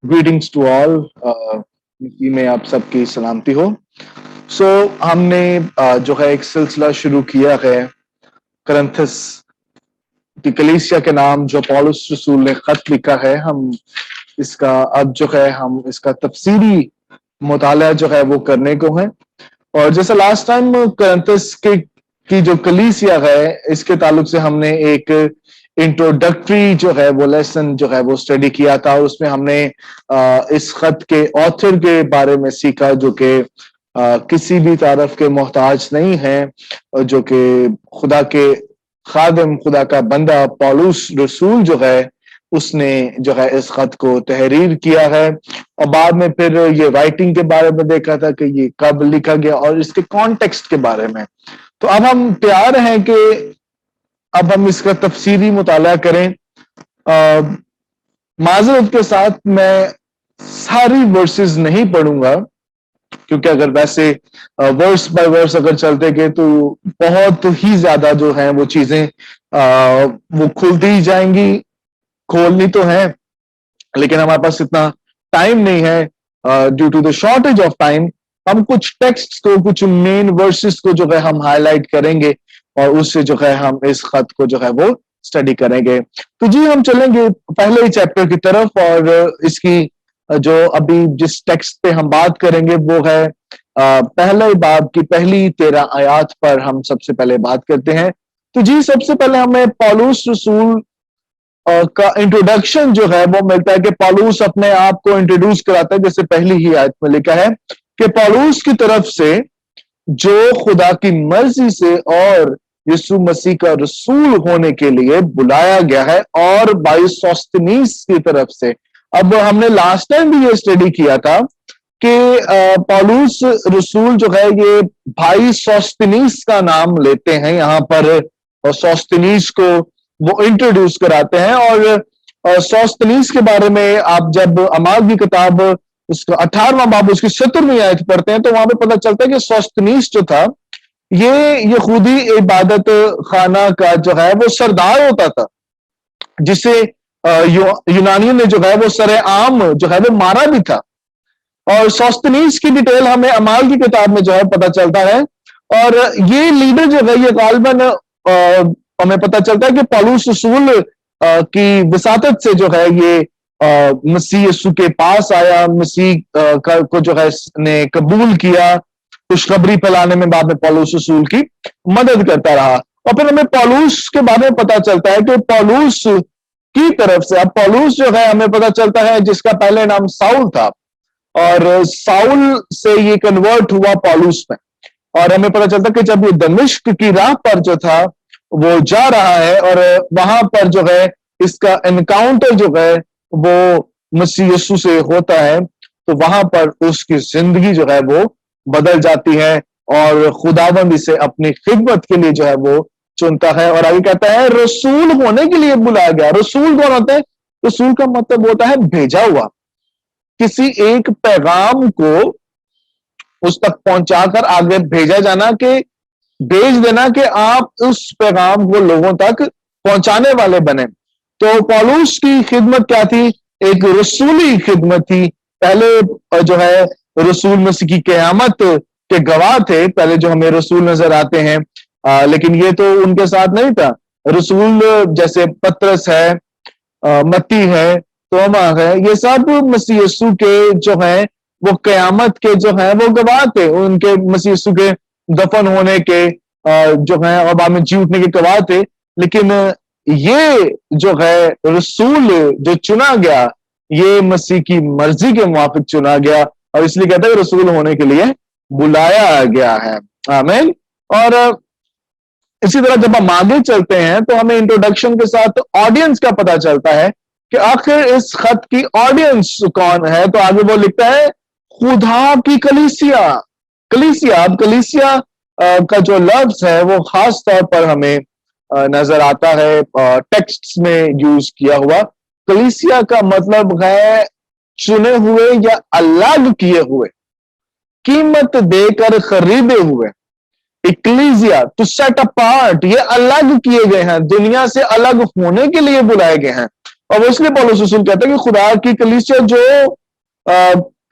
Greetings to all, मसीह में आप सबकी सलामती हो। हमने जो है एक सिलसिला शुरू किया है करंथस की कलीसिया के नाम जो पौलुस रसूल ने खत लिखा है। हम इसका अब जो है हम इसका तफसीरी मुताला जो है वो करने को है। और जैसे लास्ट टाइम करंथस के की जो कलीसिया है इसके ताल्लुक से हमने एक इंट्रोडक्टरी जो है वो लेसन जो है वो स्टडी किया था, और उसमें हमने इस खत के ऑथर के बारे में सीखा जो कि किसी भी तारफ के मोहताज नहीं है, जो कि खुदा के खादिम, खुदा का बंदा पौलुस रसूल जो है उसने जो है इस खत को तहरीर किया है। और बाद में फिर ये राइटिंग के बारे में देखा था कि ये कब लिखा गया और इसके कॉन्टेक्स्ट के बारे में। तो अब हम तैयार हैं कि अब हम इसका तफसीरी मुताला करें। माजरत के साथ मैं सारी वर्सेस नहीं पढ़ूंगा, क्योंकि अगर वैसे वर्स बाय वर्स अगर चलते गए तो बहुत ही ज्यादा जो है वो चीजें वो खुलती ही जाएंगी, खोलनी तो है, लेकिन हमारे पास इतना टाइम नहीं है। Due to the shortage of time हम कुछ टेक्स्ट को, कुछ मेन वर्सेस को जो है हम हाईलाइट करेंगे और उससे जो है हम इस खत को जो है वो स्टडी करेंगे। तो जी हम चलेंगे पहले ही चैप्टर की तरफ, और इसकी जो अभी जिस टेक्स्ट पे हम बात करेंगे वो है पहले बाब की पहली 13 आयात पर हम सबसे पहले बात करते हैं। तो जी सबसे पहले हमें पौलुस रसूल का इंट्रोडक्शन जो है वो मिलता है कि पौलुस अपने आप को इंट्रोड्यूस कराता है, जैसे पहली ही आयत में लिखा है कि पौलुस की तरफ से जो खुदा की मर्जी से और यीशु मसीह का रसूल होने के लिए बुलाया गया है, और भाई सोस्थिनीस की तरफ से। अब हमने लास्ट टाइम भी ये स्टडी किया था कि पौलुस रसूल जो है ये भाई सोस्थिनीस का नाम लेते हैं यहाँ पर, और सोस्थिनीस को वो इंट्रोड्यूस कराते हैं। और सोस्थिनीस के बारे में आप जब अमाल की किताब उसका 18वां बाब उसकी 17वीं आयत पढ़ते हैं तो वहां पे पता चलता है कि सोस्थिनीस जो था ये यहूदी इबादत खाना का जो है वो सरदार होता था, जिसे यूनानियों ने जो है वो सरेआम जो है वो मारा भी था। और सोस्थिनीस की डिटेल हमें अमाल की किताब में जो है पता चलता है, और ये लीडर जो है ये गालिबन हमें पता चलता है कि पौलुस रसूल की वसातत से जो है ये मसीह यीशु के पास आया, मसीह को जो है ने कबूल किया, खुशखबरी फैलाने में बाद में पौलुस रसूल की मदद करता रहा। और फिर हमें पौलुस के बारे में पता चलता है कि पौलुस की तरफ से, अब पौलुस जो है हमें पता चलता है जिसका पहले नाम साउल था, और साउल से ये कन्वर्ट हुआ पौलुस में। और हमें पता चलता है कि जब ये दमिश्क की राह पर जो था वो जा रहा है, और वहां पर जो है इसका एनकाउंटर जो है वो मसीह यीशु से होता है, तो वहां पर उसकी जिंदगी जो है वो बदल जाती है, और खुदावंद इसे अपनी खिदमत के लिए जो है वो चुनता है। और आगे कहता है रसूल होने के लिए बुलाया गया। रसूल कौन होता है? रसूल का मतलब होता है भेजा हुआ, किसी एक पैगाम को उस तक पहुंचाकर आगे भेजा जाना, के भेज देना कि आप उस पैगाम को लोगों तक पहुंचाने वाले बने। तो पौलुस की खिदमत क्या थी? एक रसूली खिदमत थी। पहले जो है रसूल मसीह की क़यामत के गवाह थे, पहले जो हमें रसूल नजर आते हैं, लेकिन ये तो उनके साथ नहीं था। रसूल जैसे पतरस है, मत्ती है, तोमा है, ये सब मसीह यीशु के जो है वो क़यामत के जो है वो गवाह थे, उनके मसीह यीशु के दफन होने के जो है और बाद में जी उठने के गवाह थे। लेकिन ये जो है रसूल जो चुना गया, ये मसीह की मर्जी के मुताबिक चुना गया, और इसलिए कहते हैं रसूल होने के लिए बुलाया गया है। आमीन। और इसी तरह जब हम आगे चलते हैं तो हमें इंट्रोडक्शन के साथ ऑडियंस का पता चलता है कि आखिर इस खत की ऑडियंस कौन है। तो आगे वो लिखता है खुदा की कलीसिया। कलीसिया, अब कलीसिया का जो लफ्ज है वो खास तौर पर हमें नजर आता है टेक्स्ट में यूज किया हुआ। कलीसिया का मतलब है चुने हुए या अलग किए हुए, कीमत देकर खरीदे हुए। इक्लीसिया टू सेट अपार्ट, ये अलग किए गए हैं, दुनिया से अलग होने के लिए बुलाए गए हैं। اور وہ اس لیے पौलुस रसूल कहता है कि खुदा की कलीसिया जो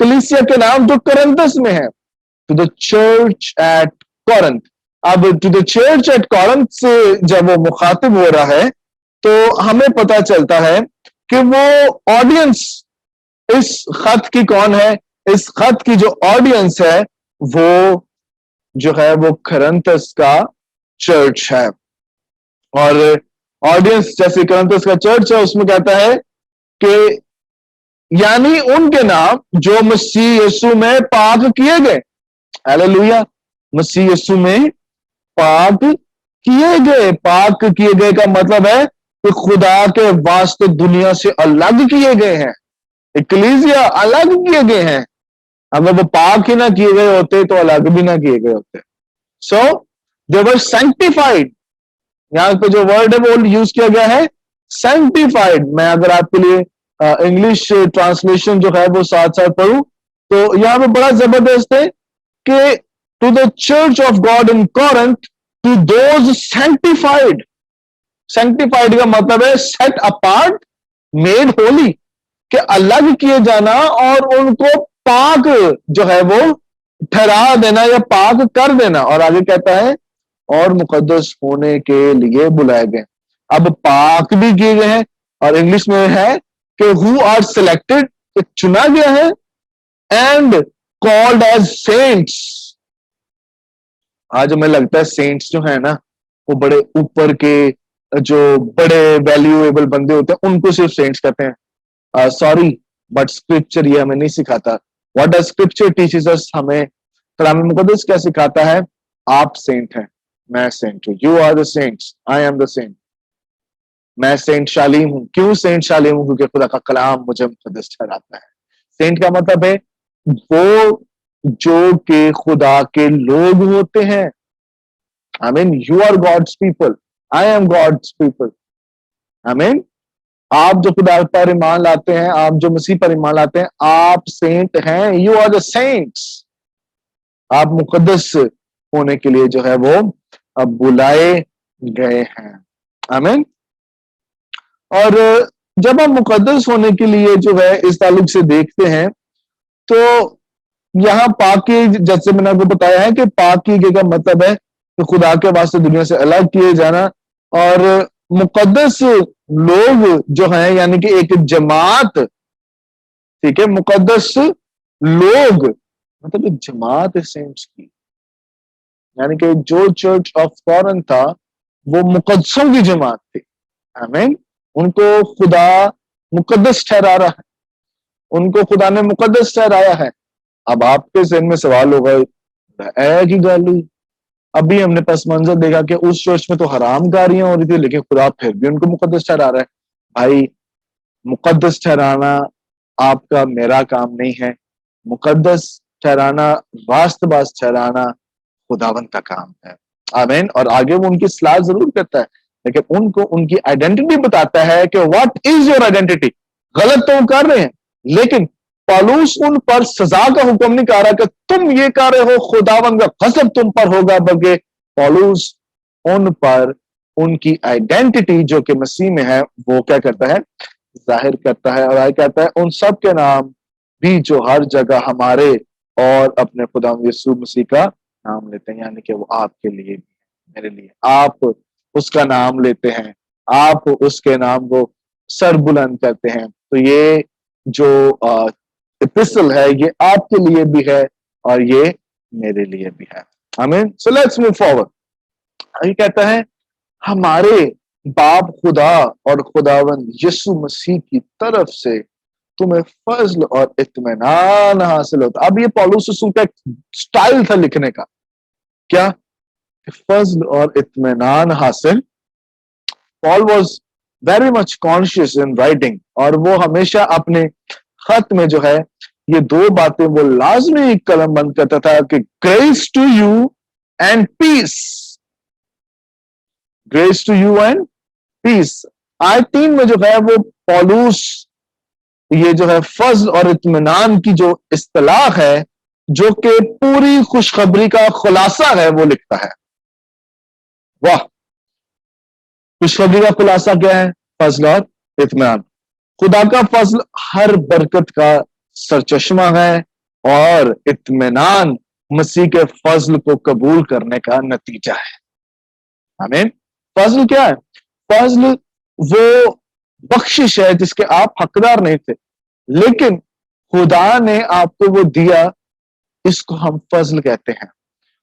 कलीसिया के नाम जो करंथस में है, to the church at Corinth. अब to the church at Corinth से जब वो मुखातिब हो रहा है तो हमें पता चलता है कि वो ऑडियंस इस खत की कौन है? इस खत की जो ऑडियंस है वो जो है वो करंथस का चर्च है। और ऑडियंस जैसे करंथस का चर्च है उसमें कहता है कि यानी उनके नाम जो मसीह यीशु में पाक किए गए। हालेलुया। मसीह यीशु में पाक किए गए। पाक किए गए का मतलब है कि खुदा के वास्ते दुनिया से अलग किए गए हैं। इक्लीसिया अलग किए गए हैं। अगर वो पाक ही ना किए गए होते तो अलग भी ना किए गए होते। सो दे वर सैंक्टिफाइड। यहां पे जो वर्ड है वो यूज किया गया है सैंक्टिफाइड। मैं अगर आपके लिए इंग्लिश ट्रांसलेशन जो है वो साथ साथ पढ़ूं तो यहां पे बड़ा जबरदस्त है कि to the church of God in Corinth, to those sanctified. Sanctified का मतलब है सेट अपार्ट, मेड होली, कि अलग किए जाना और उनको पाक जो है वो ठहरा देना या पाक कर देना। और आगे कहता है और मुकद्दस होने के लिए बुलाए गए। अब पाक भी किए गए हैं और इंग्लिश में है कि हु आर सिलेक्टेड, चुना गया है, एंड कॉल्ड एज सेंट्स। आज हमें लगता है सेंट्स जो है ना वो बड़े ऊपर के जो बड़े वैल्यूएबल बंदे होते हैं उनको सिर्फ सेंट्स कहते हैं। सॉरी बट स्क्रिप्चर ये हमें नहीं सिखाता। What does scripture teaches us? हमें कलाम मुकद्दस क्या सिखाता है? आप सेंट हैं, मैं सेंट हूं। You are the saints, I am the saint. मैं सेंट शालीम हूं। क्यों सेंट शालीम हूं? क्योंकि खुदा का कलाम मुझे मुकद्दस ठहराता है। सेंट का मतलब है वो जो के खुदा के लोग होते हैं। I mean you are God's people, I am God's people. I mean आप जो खुदा पर ईमान लाते हैं, आप जो मसीह पर ईमान लाते हैं, आप सेंट हैं। You are the saints. आप मुकद्दस होने के लिए जो है वो अब बुलाए गए हैं। आमीन। और जब हम मुकद्दस होने के लिए जो है इस ताल्लुक से देखते हैं तो यहां पाकी, जैसे मैंने आपको बताया है कि पाकी का मतलब है कि खुदा के वास्ते दुनिया से अलग किए जाना। और मुकद्दस लोग जो हैं यानी कि एक जमात, ठीक है, मुकद्दस लोग मतलब एक जमात है सेंट्स की। यानी कि जो चर्च ऑफ कॉरिंथ था वो मुकद्दसों की जमात थी। आमीन। उनको खुदा मुकद्दस ठहरा रहा है, उनको खुदा ने मुकद्दस ठहराया है। अब आपके ज़हन में सवाल होगा, एक ही गल हुई। अभी हमने पस मंजर देखा कि उस चर्च में तो हराम कारियां हो रही थी लेकिन खुदा फिर भी उनको मुकद्दस ठहरा रहा है। भाई, मुकद्दस ठहराना आपका मेरा काम नहीं है। मुकद्दस ठहराना, रास्त बाज ठहराना खुदावंद का काम है। आमीन। और आगे वो उनकी सलाह जरूर करता है लेकिन उनको उनकी आइडेंटिटी बताता है कि व्हाट इज योर आइडेंटिटी। गलत तो कर रहे हैं लेकिन पौलुस उन पर सजा का हुक्म नहीं कर रहा कि तुम ये कर रहे हो, खुदावंद का गजब तुम पर होगा, बल्कि पौलुस उन पर उनकी आइडेंटिटी जो कि मसीह में है वो क्या करता है? जाहिर करता है। और आगे कहता है उन सब के नाम भी जो हर जगह हमारे और अपने खुदा यीशु मसीह का नाम लेते हैं। यानी कि वो आपके लिए भी, मेरे लिए, आप उसका नाम लेते हैं, आप उसके नाम को सर बुलंद करते हैं। तो ये जो एपिस्टल है ये आपके लिए भी है और ये मेरे लिए भी है। आमीन। So let's move forward. ये कहता है हमारे बाप खुदा और खुदावंद यीशु मसीह की तरफ से तुम्हें फजल और इत्मीनान हासिल होता। अब ये पौलुस रसूल का एक स्टाइल था लिखने का, क्या? फजल और इत्मीनान हासिल। Paul was very much conscious in writing और वो हमेशा अपने खत में जो है ये दो बातें वो लाजमी कलम बंद करता था कि grace to you and peace. Grace to you and peace. आयत 3 में जो है वो पौलुस ये जो है फजल और इत्मीनान की जो इस्तिलाह है जो कि पूरी खुशखबरी का खुलासा है वो लिखता है। वाह, खुशखबरी का खुलासा क्या है? फजल और इत्मीनान। खुदा का फजल हर बरकत का सरचश्मा है और इत्मीनान मसीह के फजल को कबूल करने का नतीजा है। आमीन। फजल क्या है? फजल वो बख्शिश है जिसके आप हकदार नहीं थे, लेकिन खुदा ने आपको वो दिया, इसको हम फजल कहते हैं।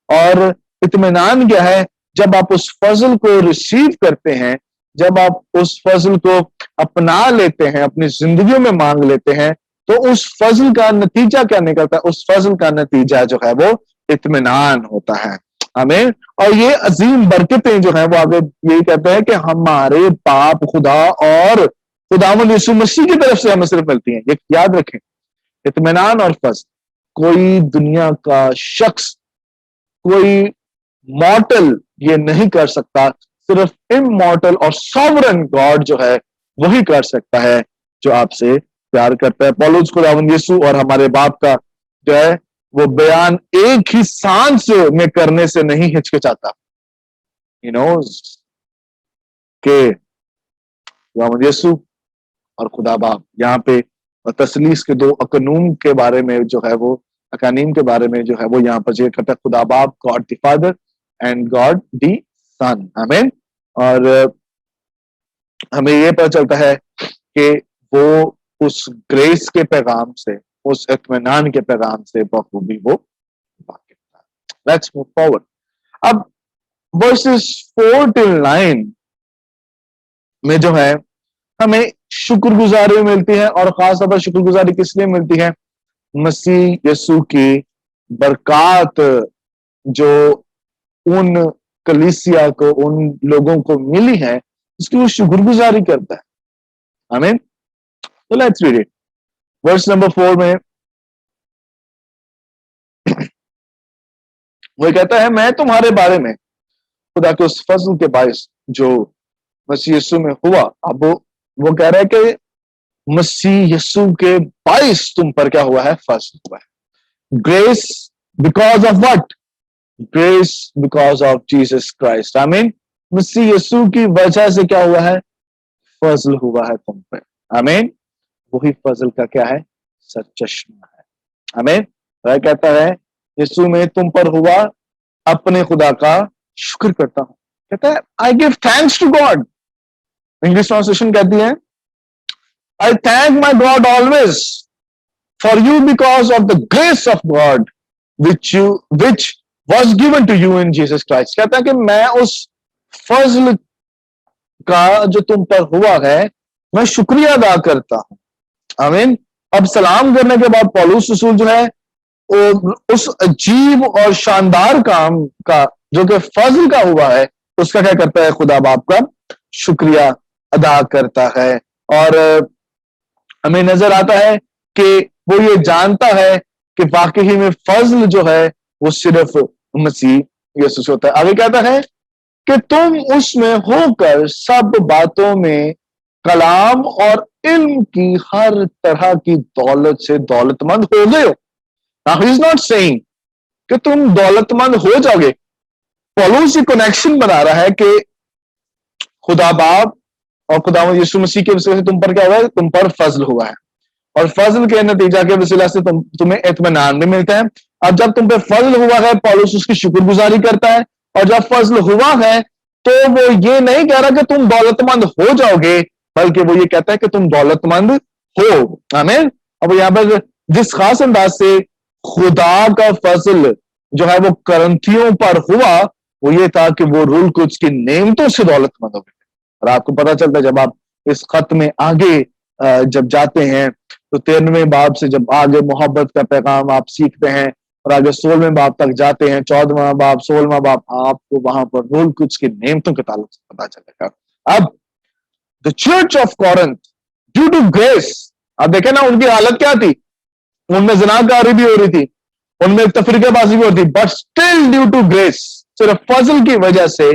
और इत्मीनान क्या है? जब आप उस फजल को रिसीव करते हैं, जब आप उस फजल को अपना लेते हैं, अपनी जिंदगियों में मांग लेते हैं, तो उस फजल का नतीजा क्या निकलता है? उस फजल का नतीजा जो है वो इत्मीनान होता है। आमीन। और ये अजीम बरकतें जो है वो आगे यही कहते हैं कि हमारे बाप खुदा और खुदावंद यीशु मसीह की तरफ से हमें सिर्फ मिलती हैं। ये याद रखें, इत्मीनान और फजल कोई दुनिया का शख्स, कोई मॉर्टल ये नहीं कर सकता, सिर्फ इमॉर्टल और सॉवरन गॉड जो है वही कर सकता है, जो आपसे प्यार करता है। पौलुस खुदावंद यीशु और हमारे बाप का जो है वो बयान एक ही सांस में करने से नहीं हिचकिचाता। He knows कि खुदावंद यीशु और खुदा बाप, यहाँ पे तसलीस के दो अकनूम के बारे में जो है वो, अकानीम के बारे में जो है वो यहाँ पर जिक्र करता है, खुदा बाप, God the Father and God the Son. आमीन। और हमें ये पता चलता है कि वो उस ग्रेस के पैगाम से, उस इत्मीनान के पैगाम से बखूबी वो वाकिफ था। Let's move forward. अब वर्सेस 4 till 9 में जो है हमें शुक्रगुजारी मिलती है, और खास तौर पर शुक्रगुजारी किस लिए मिलती है? मसीह यीशु की बरकत जो उन कलीसिया को, उन लोगों को मिली है, उसकी वो शुक्रगुजारी करता है। आमीन। तो let's read it. Verse number 4 में वो कहता है, मैं तुम्हारे बारे में खुदा के उस फजल के बायस जो मसीह यीशु में हुआ। अब वो कह रहा है कि मसीह यीशु के बायस तुम पर क्या हुआ है? फजल हुआ है। Grace because of what? Grace because of Jesus Christ. I mean मसीह यीशु की वजह से क्या हुआ है? फजल हुआ है तुम पर। आमीन। वही फजल का क्या है? सरचश्मा है। आमीन। वह कहता है यीशु में तुम पर हुआ, अपने खुदा का शुक्र करता हूं। कहता है I give thanks to God. English translation कहती है I thank my God always for you because of the grace of God which was given to you in Jesus Christ। कहता है कि मैं उस फजल का जो तुम पर हुआ है, मैं शुक्रिया अदा करता हूं। आमीन। अब सलाम करने के बाद पौलुस रसूल जो है उस अजीब और शानदार काम का जो कि फजल का हुआ है, उसका क्या करता है? खुदा बाप का शुक्रिया अदा करता है। और हमें नजर आता है कि वो ये जानता है कि वाकई में फजल जो है वो सिर्फ मसीह यीशु से होता है। आगे कहता है कि तुम उसमें होकर सब बातों में कलाम और इल्म की हर तरह की दौलत से दौलतमंद हो गए हो। Now he is not saying कि तुम दौलतमंद हो जाओगे। पौलुस कनेक्शन बना रहा है कि खुदा बाप और खुदावंद यीशु मसीह के वसीले से तुम पर क्या हुआ है? तुम पर फजल हुआ है, और फजल के नतीजा के वसीला से तुम्हें इत्मीनान भी मिलता है। अब जब तुम पे फजल हुआ है, पौलुस उसकी शुक्रगुजारी करता है, और जब फजल हुआ है तो वो ये नहीं कह रहा कि तुम दौलतमंद हो जाओगे, बल्कि वो ये कहता है कि तुम दौलतमंद हो। आमीन। अब यहाँ पर जिस खास अंदाज से खुदा का फजल जो है वो करंथियों पर हुआ, वो ये था कि वो रूल कुछ की नेमतों से दौलतमंद हो गए। और आपको पता चलता है जब आप इस खत में आगे जब जाते हैं तो 13वें बाब से जब आगे मोहब्बत का पैगाम आप सीखते हैं और आगे 16वें बाब तक जाते हैं, 14वां बाब, 16वां बाब, आपको वहां पर रूल कुछ की नेमतों के ताल्लुक से पता चलेगा। अब the church of Corinth due to grace, अब देखे ना उनकी हालत क्या थी? उनमें ज़नाकारी भी हो रही थी, उनमें तफरीकाबाजी भी होती, but still due to grace, सिर्फ फजल की वजह से।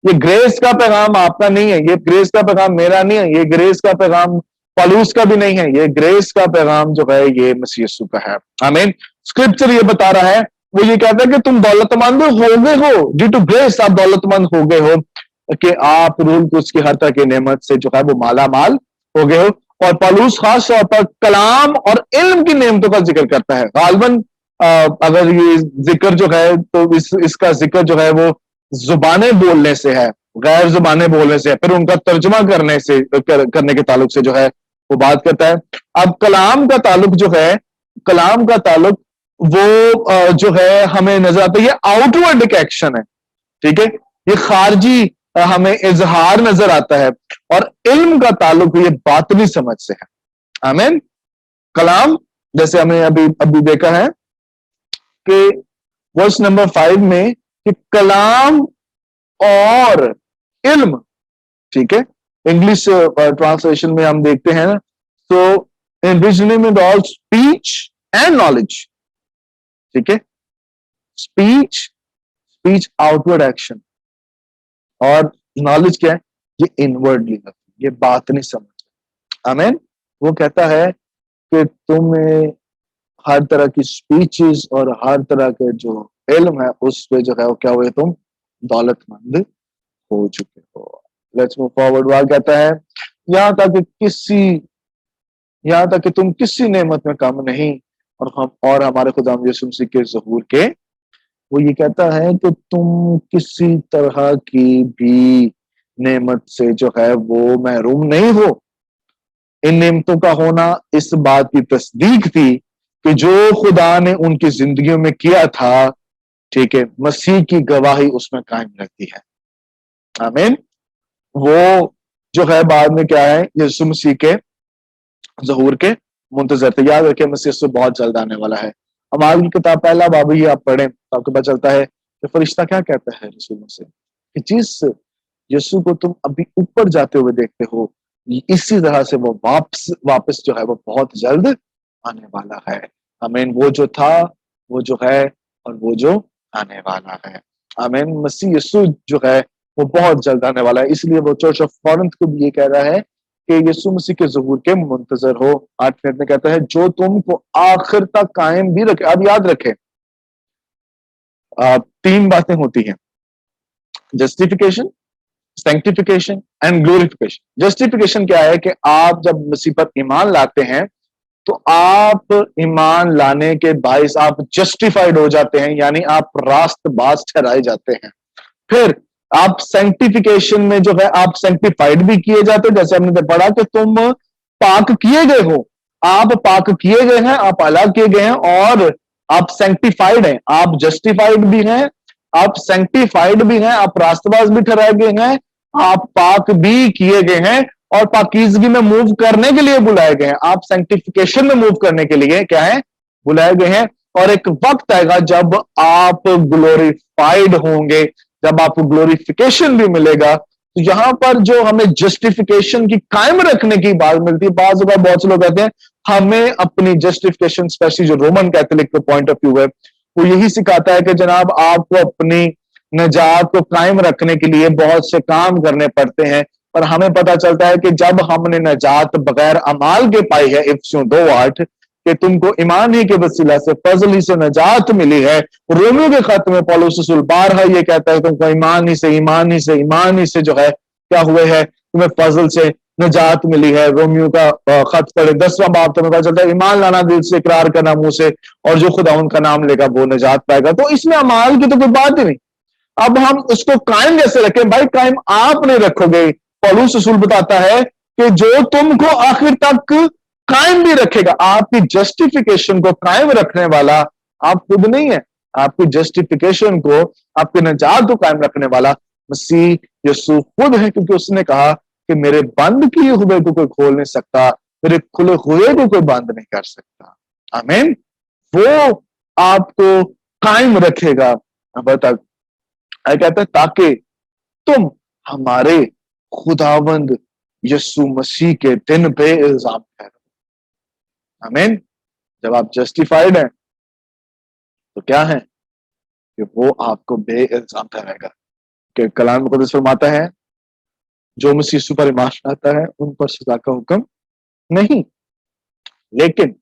ये ग्रेस का पैगाम आपका नहीं है, ये ग्रेस का पैगाम मेरा नहीं है, ये ग्रेस का पैगाम पौलुस का भी नहीं है, ये ग्रेस का पैगाम जो है ये मसीह यीशु का है। आमीन। स्क्रिप्चर ये बता रहा है, वो ये कहता है कि तुम दौलतमंद हो गए हो, ड्यू टू ग्रेस आप दौलतमंद हो गए हो, कि आप रूल कुछ की हर तरह की नेमत से जो है वो माला माल हो गए हो। और पौलुस खास तौर पर कलाम और इल्म की नेमतों का जिक्र करता है। गालबन अगर ये जिक्र जो है तो इसका जिक्र जो है वो जुबानें बोलने से है, गैर जुबानें बोलने से है, फिर उनका तर्जुमा करने से करने के ताल्लुक से जो है वो बात करता है। अब कलाम का ताल्लुक जो है, कलाम का ताल्लुक वो जो है हमें नजर आता है, ये आउटवर्ड एक एक्शन है, ठीक है, ये खारजी हमें इजहार नजर आता है। और इल्म का ताल्लुक ये बातनी समझ से है। आमीन। कलाम जैसे हमने अभी अभी देखा है कि वर्स नंबर 5 में कि कलाम और इल्म, ठीक है, इंग्लिश ट्रांसलेशन में हम देखते हैं ना, तो in which name it all speech and knowledge, ठीक है, स्पीच आउटवर्ड एक्शन, और नॉलेज क्या है, ये इनवर्डली, ये बात नहीं समझ। आमीन। वो कहता है कि तुम्हें हर तरह की स्पीचेस और हर तरह के जो इल्म है उस पे जो है वो क्या हुए, तुम दौलतमंद हो चुके हो। Let's move forward. वह कहता है यहां तक कि तुम किसी नेमत में कम नहीं और हमारे खुदा यीशु मसीह के ज़हूर के, वो ये कहता है कि तुम किसी तरह की भी नेमत से जो है वो महरूम नहीं हो। इन नेमतों का होना इस बात की तस्दीक थी कि जो खुदा ने उनकी जिंदगियों में किया था, ठीक है, मसीह की गवाही उसमें कायम रहती है। आमीन। वो जो है बाद में क्या है, यीशु मसीह के ज़हूर के मुंतजर थे। याद रखें मसीह से बहुत जल्द आने वाला है। अमाल की किताब पहला बाब ही आप पढ़ें तो आपको पता चलता है कि फरिश्ता क्या कहता है रसूलों से कि जिस यीशु को तुम अभी ऊपर जाते हुए देखते हो, इसी तरह से वो वापस जो है वो बहुत जल्द आने वाला है। आमीन। वो जो था, वो जो है और वो जो आने वाला है। आमीन। मसीह यीशु जो है वो बहुत जल्द आने वाला है। इसलिए वो चर्च ऑफ कॉरिंथ को भी ये कह रहा है कि यीशु मसीह के ज़हूर के मुंतजर हो। 8 मिनट में कहता है जो तुमको आखिर तक कायम भी रखे। अब याद रखें 3 बातें होती हैं, justification, sanctification and glorification. Justification क्या है कि आप जब मसीह पर ईमान लाते हैं तो आप ईमान लाने के बाइस आप जस्टिफाइड हो जाते हैं, यानी आप रास्तबाज ठहराए जाते हैं। फिर आप सैंक्टिफिकेशन में जो है आप सैंक्टिफाइड भी किए जाते हैं, जैसे हमने पढ़ा कि तुम पाक किए गए हो, आप पाक किए गए हैं, आप अलग किए गए हैं और आप सैंक्टिफाइड हैं। आप जस्टिफाइड भी हैं, आप सैंक्टिफाइड भी हैं, आप रास्तबाज भी ठहराए गए हैं, आप पाक भी किए गए हैं और पाकीज़गी में मूव करने के लिए बुलाए गए हैं। आप सैंक्टिफिकेशन में मूव करने के लिए क्या है, बुलाए गए हैं। और एक वक्त आएगा जब आप ग्लोरीफाइड होंगे, जब आपको ग्लोरिफिकेशन भी मिलेगा। तो यहां पर जो हमें जस्टिफिकेशन की कायम रखने की बात मिलती है, बहुत से लोग कहते हैं हमें अपनी जस्टिफिकेशन, स्पेशली जो रोमन कैथोलिक का पॉइंट ऑफ व्यू है, वो यही सिखाता है कि जनाब आपको अपनी नजात को कायम रखने के लिए बहुत से काम करने पड़ते हैं। पर हमें पता चलता है कि जब हमने नजात बगैर अमाल के पाई है, इफ्सियों 2:8, कि तुमको ईमान ही के वसीला से, फजल ही से नजात मिली है। रोमियो के खत में पौलुस रसूल बारहा ये कहता है तुमको ईमान ही से जो है क्या हुए है, तुम्हें फजल से नजात मिली है। रोमियो का खत पढ़े 10वां बाब, तुम्हें पता चलता है ईमान लाना दिल से, इकरार करना मुंह से, और जो खुदा उनका नाम लेगा वो नजात पाएगा। तो इसमें अमाल की तो कोई बात ही नहीं। अब हम उसको कायम कैसे रखें? भाई कायम आप नहीं रखोगे। पौलुस रसूल बताता है कि जो तुमको आखिर तक कायम भी रखेगा। आपकी जस्टिफिकेशन को कायम रखने वाला आप खुद नहीं है, आपकी जस्टिफिकेशन को, आपके नजात को कायम रखने वाला मसीह यीशु खुद है, क्योंकि उसने कहा कि मेरे बंद किए हुए को कोई खोल नहीं सकता, मेरे खुले हुए को कोई बंद नहीं कर सकता। आमीन। वो आपको कायम रखेगा अब तक। कहता है ताकि तुम हमारे खुदावंद यीशु मसीह के दिन पे इल्जाम ठहरो। आमीन। जब आप जस्टिफाइड हैं तो क्या है कि वो आपको बे इल्जाम ठहराएगा। कि कलाम मुक़द्दस फरमाता है जो मसीह यीशु पर ईमान लाता है उन पर सजा का हुक्म नहीं, लेकिन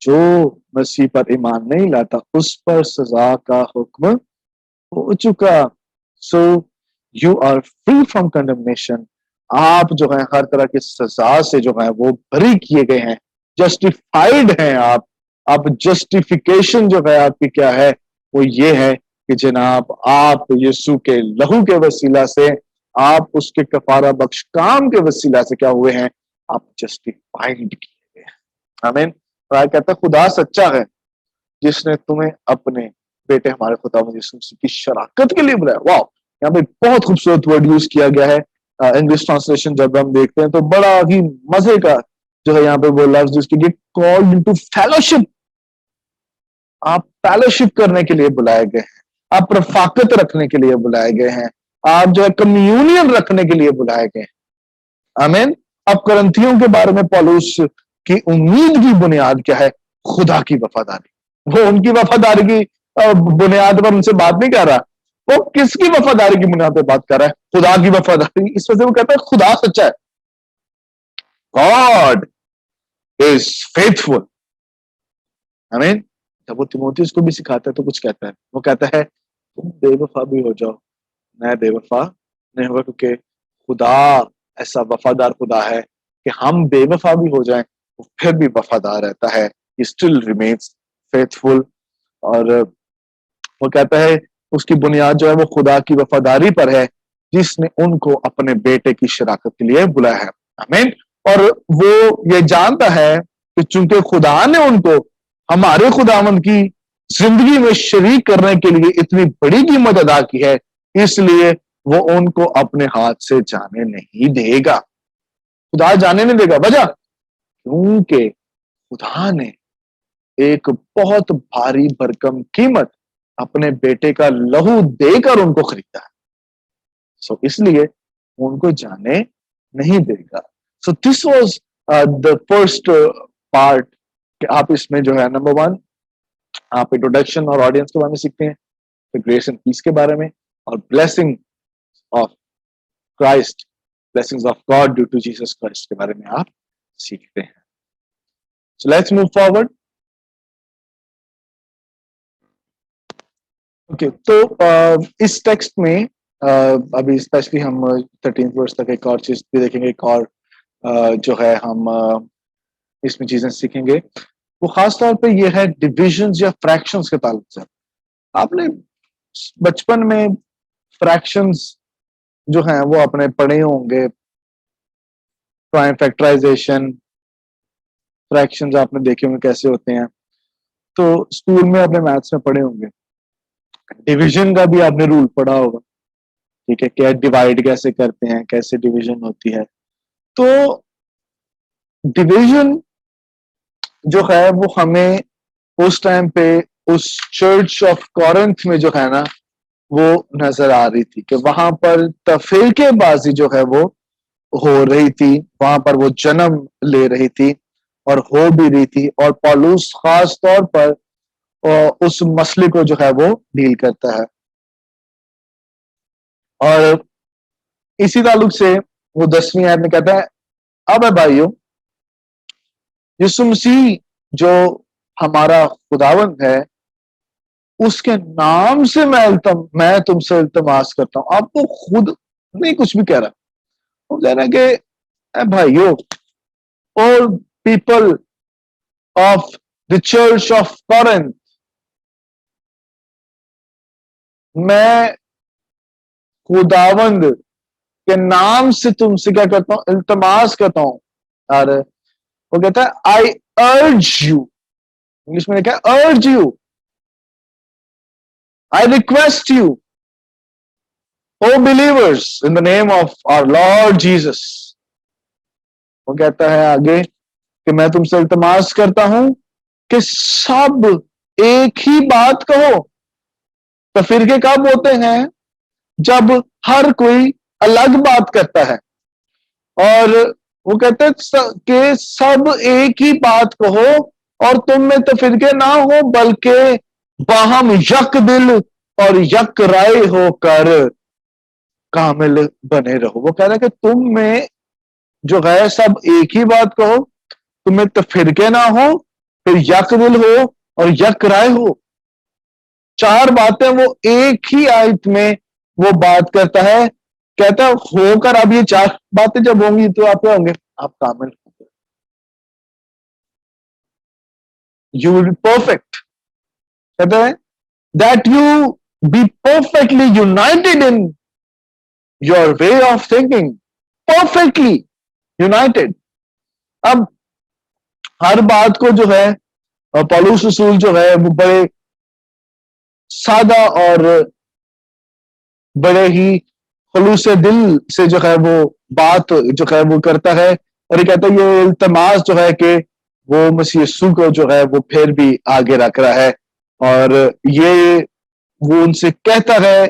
जो मसीह पर ईमान नहीं लाता उस पर सजा का हुक्म हो चुका। So you are free from condemnation آپ جو ہے ہر طرح کی سزا سے جو ہے وہ بری کیے گئے ہیں، جسٹیفائیڈ ہیں آپ جسٹیفیکیشن جو ہے آپ کی کیا ہے، وہ یہ ہے کہ جناب آپ یسوع کے لہو کے وسیلہ سے، آپ اس کے کفارہ بخش کام کے وسیلہ سے کیا ہوئے ہیں، آپ جسٹیفائیڈ کیے گئے ہیں۔ آمین۔ اور کہتا ہے خدا سچا ہے جس نے تمہیں اپنے بیٹے ہمارے خدا یسوع مسیح کی شراکت کے لیے بلایا۔ واو، یہاں پہ بہت خوبصورت ورڈ یوز کیا گیا ہے۔ انگلش ٹرانسلیشن جب ہم دیکھتے ہیں تو بڑا ہی مزے کا جو ہے یہاں پہ وہ لفظ جس کی کالڈ انٹو فیلوشپ، آپ فیلوشپ کرنے کے لیے بلائے گئے ہیں، آپ رفاقت رکھنے کے لیے بلائے گئے ہیں، آپ جو ہے کمیونین رکھنے کے لیے بلائے گئے ہیں۔ آمین۔ اب کرنتھیوں کے بارے میں پولس کی امید کی بنیاد کیا ہے؟ خدا کی وفاداری۔ وہ ان کی وفاداری کی بنیاد پر ان سے بات نہیں کر رہا، وہ کس کی وفاداری کی بنیاد پہ بات کر رہا ہے؟ خدا کی وفاداری۔ اس وجہ سے وہ کہتا ہے خدا سچا ہے، God is faithful۔ آمین۔ جب وہ تیموتھیوس کو بھی سکھاتا ہے تو کچھ کہتا ہے، وہ کہتا ہے تم بے وفا بھی ہو جاؤ، میں بے وفا نہیں ہوا، کیونکہ خدا ایسا وفادار خدا ہے کہ ہم بے وفا بھی ہو جائیں وہ پھر بھی وفادار رہتا ہے، he still remains faithful۔ اور وہ کہتا ہے اس کی بنیاد جو ہے وہ خدا کی وفاداری پر ہے جس نے ان کو اپنے بیٹے کی شراکت کے لیے بلایا ہے۔ آمین۔ اور وہ یہ جانتا ہے کہ چونکہ خدا نے ان کو ہمارے خداوند کی زندگی میں شریک کرنے کے لیے اتنی بڑی قیمت ادا کی ہے، اس لیے وہ ان کو اپنے ہاتھ سے جانے نہیں دے گا۔ خدا جانے نہیں دے گا، وجہ کیونکہ خدا نے ایک بہت بھاری بھرکم قیمت اپنے بیٹے کا لہو دے کر ان کو خریدا ہے، سو اس لیے وہ ان کو جانے نہیں دے گا۔ So this was the first part کہ آپ اس میں جو ہے نمبر 1 آپ انٹروڈکشن اور آڈینس کے بارے میں سیکھتے ہیں، گریس اینڈ پیس کے بارے میں، اور blessing of Christ, blessings of God due to Jesus Christ کے بارے میں آپ سیکھتے ہیں۔ So let's move forward. Okay, تو اس ٹیکسٹ میں ابھی اسپیشلی ہم 13 ورس تک ایک اور چیز بھی دیکھیں گے، ایک اور جو ہے ہم اس میں چیزیں سیکھیں گے، وہ خاص طور پہ یہ ہے ڈویژنز یا فریکشنز کے تعلق سے۔ آپ نے بچپن میں فریکشنز جو ہیں وہ اپنے پڑھے ہوں گے، پرائم فیکٹرائزیشن، فریکشنز آپ نے دیکھے ہوں گے کیسے ہوتے ہیں، تو اسکول میں اپنے میتھس میں پڑھے ہوں گے۔ ڈویژن کا بھی آپ نے رول پڑھا ہوگا، ٹھیک ہے، کیا ڈیوائڈ کیسے کرتے ہیں، کیسے ڈویژن ہوتی ہے۔ تو ڈویژن جو ہے وہ ہمیں اس ٹائم پہ اس چرچ آف کورنتھ میں جو ہے نا وہ نظر آ رہی تھی کہ وہاں پر تفریقے بازی جو ہے وہ ہو رہی تھی، وہاں پر وہ جنم لے رہی تھی اور ہو بھی رہی تھی، اور پالوس خاص طور پر اس مسئلے کو جو ہے وہ ڈیل کرتا ہے۔ اور اسی تعلق سے وہ 10ویں آیت میں کہتا ہے اب ہے بھائیو، یسوع مسیح جو ہمارا خداوند ہے اس کے نام سے میں تم سے التماس کرتا ہوں۔ آپ کو خود نہیں کچھ بھی کہہ رہا، وہ کہہ رہا ہے کہ اے بھائیو، all people of the church of Corinth، میں خداوند کے نام سے تم سے کیا کرتا ہوں، التماس کرتا ہوں۔ اور وہ کہتا ہے I urge you، انگلش میں لکھا ہے urge you، I request you O believers in the name of our Lord Jesus۔ وہ کہتا ہے آگے کہ میں تم سے التماس کرتا ہوں کہ سب ایک ہی بات کہو۔ تو فرقے کب ہوتے ہیں؟ جب ہر کوئی الگ بات کرتا ہے، اور وہ کہتے ہیں کہ سب ایک ہی بات کہو اور تم میں تفرقے نہ ہو، بلکہ باہم یک دل اور یک رائے ہو کر کامل بنے رہو۔ وہ کہہ رہا ہے کہ تم میں جو ہے سب ایک ہی بات کہو، تم میں تفرقے نہ ہو، پھر یک دل ہو اور یک رائے ہو۔ 4 باتیں وہ ایک ہی آیت میں وہ بات کرتا ہے कहता होकर अब ये 4 बातें जब होंगी तो आप क्या होंगे? आप कामिल होंगे, यू विल बी परफेक्ट। कहता है that you be perfectly United in your way of thinking, perfectly United. अब हर बात को जो है पौलुस रसूल जो है वो बड़े सादा और बड़े ही खलूस दिल से जो है वो बात जो है वो करता है, और ये कहता है ये इल्तमास जो है कि वो मसीह यीशु को जो है वो फिर भी आगे रख रहा है, और ये वो उनसे कहता है